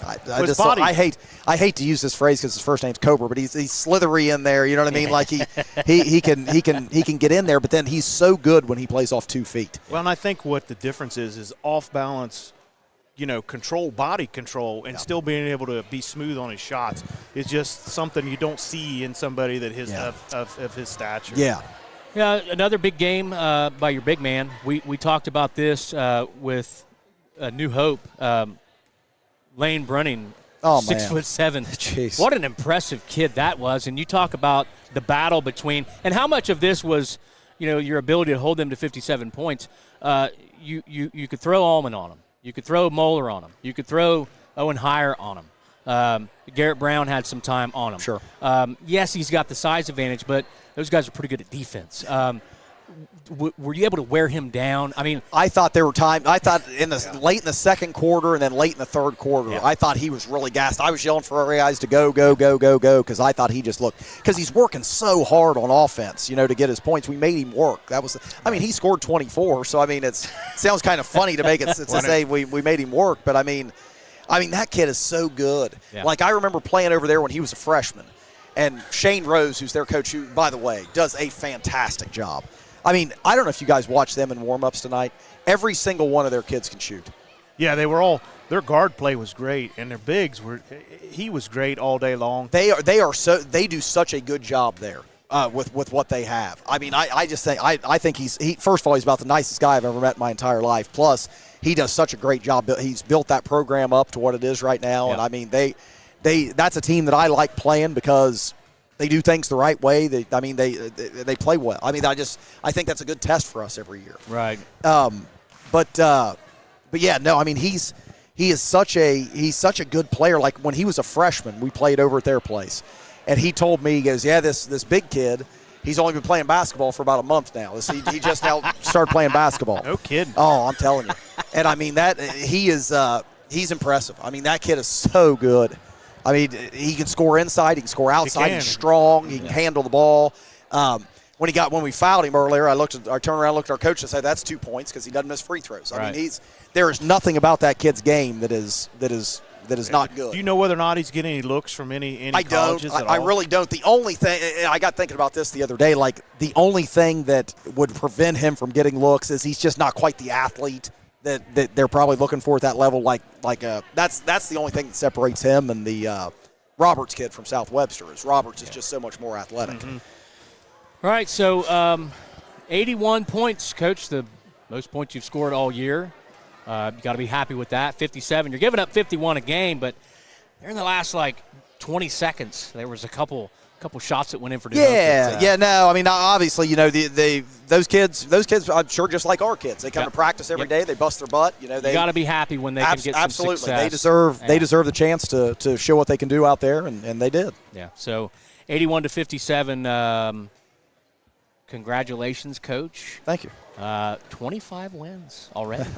I hate to use this phrase because his first name's Cobra, but he's slithery in there. You know what I mean? Like he can get in there, but then he's so good when he plays off 2 feet. Well, and I think what the difference is off balance, body control, and still being able to be smooth on his shots is just something you don't see in somebody that of his stature. Yeah. Yeah, another big game by your big man. We talked about this with New Hope. Lane Brunning, 6'7". Jeez. What an impressive kid that was. And you talk about the battle between, and how much of this was, your ability to hold them to 57 points. You could throw Allman on him. You could throw Moeller on him. You could throw Owen Heyer on him. Garrett Brown had some time on him. Sure. Yes, he's got the size advantage, but those guys are pretty good at defense. Were you able to wear him down? I thought there were times. I thought late in the second quarter and then late in the third quarter, I thought he was really gassed. I was yelling for our guys to go, because I thought he just looked – because he's working so hard on offense, to get his points. We made him work. He scored 24, so, it sounds kind of funny to make it to say we made him work, but, that kid is so good. Yeah. Like, I remember playing over there when he was a freshman, and Shane Rose, who's their coach, who, by the way, does a fantastic job. I don't know if you guys watched them in warm-ups tonight. Every single one of their kids can shoot. Yeah, their guard play was great, and their bigs he was great all day long. They do such a good job there. with what they have. I mean, I just think I think first of all, he's about the nicest guy I've ever met in my entire life. Plus, he does such a great job. He's built that program up to what it is right now, and I mean that's a team that I like playing because they do things the right way. They play well. I mean, I think that's a good test for us every year. Right. But yeah, no. I mean, he's such a good player. Like when he was a freshman, we played over at their place, and he told me, he goes, "Yeah, this big kid, he's only been playing basketball for about a month now. He just now started playing basketball." No kidding. Oh, I'm telling you. And I mean he's impressive. I mean, that kid is so good. I mean, he can score inside, he can score outside. He's strong, he can handle the ball. When we fouled him earlier, I turned around and looked at our coach and said, "That's 2 points because he doesn't miss free throws." I mean, there is nothing about that kid's game that is not good. Do you know whether or not he's getting any looks from any colleges at all? I really don't. The only thing, I got thinking about this the other day, like the only thing that would prevent him from getting looks is he's just not quite the athlete that they're probably looking for at that level. That's the only thing that separates him and the Roberts kid from South Webster. Is Roberts is just so much more athletic. Mm-hmm. All right, so 81 points, Coach, the most points you've scored all year. You got to be happy with that. 57. You're giving up 51 a game, but they're in the last 20 seconds. There was a couple shots that went in for New Hope. No. I mean, obviously, those kids, I'm sure, just like our kids, they come to practice every day. They bust their butt. You got to be happy when they can get some absolutely. success. They deserve the chance to show what they can do out there, and they did. Yeah. So 81 to 57. Congratulations, Coach. Thank you. 25 wins already.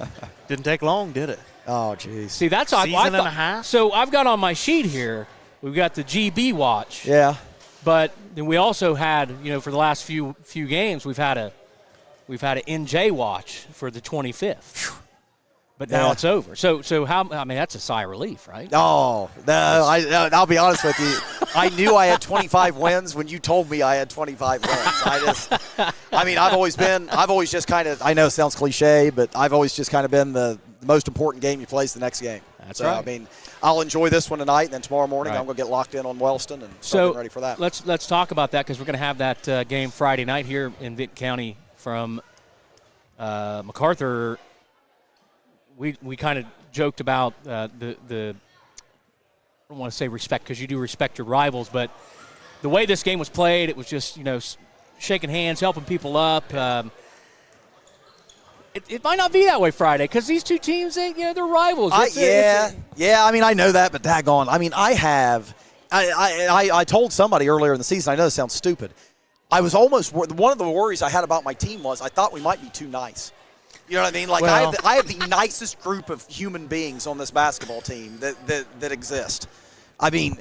Didn't take long, did it? Oh, geez. See, that's season and a half. So I've got on my sheet here, we've got the GB watch. Yeah. But then we also had, for the last few games, we've had a NJ watch for the 25th. But now it's over. So how? I mean, that's a sigh of relief, right? Oh no! I'll be honest with you. I knew I had 25 wins when you told me I had 25 wins. I've always just kind of. I know it sounds cliche, but I've always just kind of been the most important game you play is the next game. That's right. I mean, I'll enjoy this one tonight, and then tomorrow morning I'm going to get locked in on Wellston and start getting ready for that. Let's talk about that because we're going to have that game Friday night here in Vinton County from MacArthur. We kind of joked about the I don't want to say respect because you do respect your rivals, but the way this game was played, it was just shaking hands, helping people up. It might not be that way Friday because these two teams, they're rivals. I mean, I know that, but daggone. I mean, I told somebody earlier in the season. I know this sounds stupid. I was almost one of the worries I had about my team was I thought we might be too nice. You know what I mean? I have the nicest group of human beings on this basketball team that exist. I mean,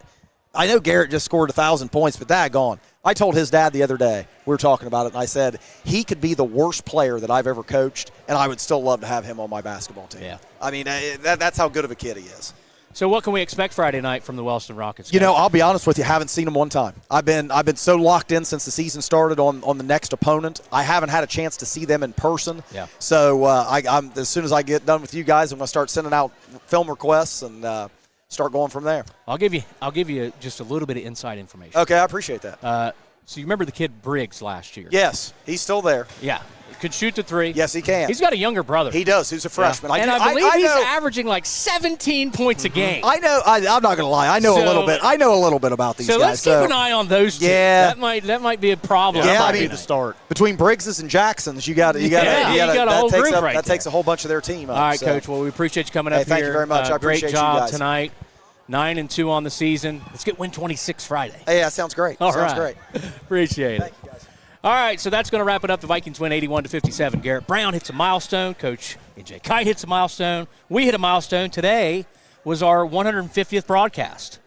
I know Garrett just scored 1,000 points, but daggone. I told his dad the other day, we were talking about it, and I said, he could be the worst player that I've ever coached, and I would still love to have him on my basketball team. Yeah. I mean, that's how good of a kid he is. So what can we expect Friday night from the Wellston Rockets? I'll be honest with you, haven't seen them one time. I've been so locked in since the season started on the next opponent. I haven't had a chance to see them in person. Yeah. So I'm as soon as I get done with you guys, I'm going to start sending out film requests and start going from there. I'll give you just a little bit of inside information. Okay, I appreciate that. So you remember the kid Briggs last year? Yes, he's still there. Yeah. Could shoot the three. Yes, he can. He's got a younger brother. He does. Who's a freshman. Yeah. I believe he's averaging 17 points a game. I know. I'm not going to lie. I know a little bit. I know a little bit about these guys. Let's keep an eye on those two. Yeah. That might be a problem. Yeah, that might be the start. Between Briggses and Jacksons, you got a whole group right that takes a whole bunch of their team up. All right, Coach. Well, we appreciate you coming up here. Thank you very much. I appreciate you guys. Great job tonight. 9-2 on the season. Let's get win 26 Friday. Hey, that sounds great. Sounds great. Appreciate it. Thank you, guys. All right, so that's going to wrap it up. The Vikings win 81-57. Garrett Brown hits a milestone. Coach NJ Kite hits a milestone. We hit a milestone. Today was our 150th broadcast.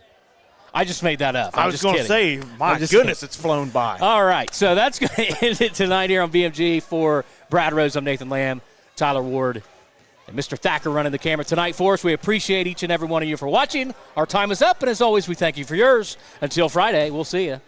I just made that up. I was going to say, my goodness, it's flown by. All right, so that's going to end it tonight here on BMG. For Brad Rose, I'm Nathan Lamb, Tyler Ward, and Mr. Thacker running the camera tonight for us. We appreciate each and every one of you for watching. Our time is up, and as always, we thank you for yours. Until Friday, we'll see you.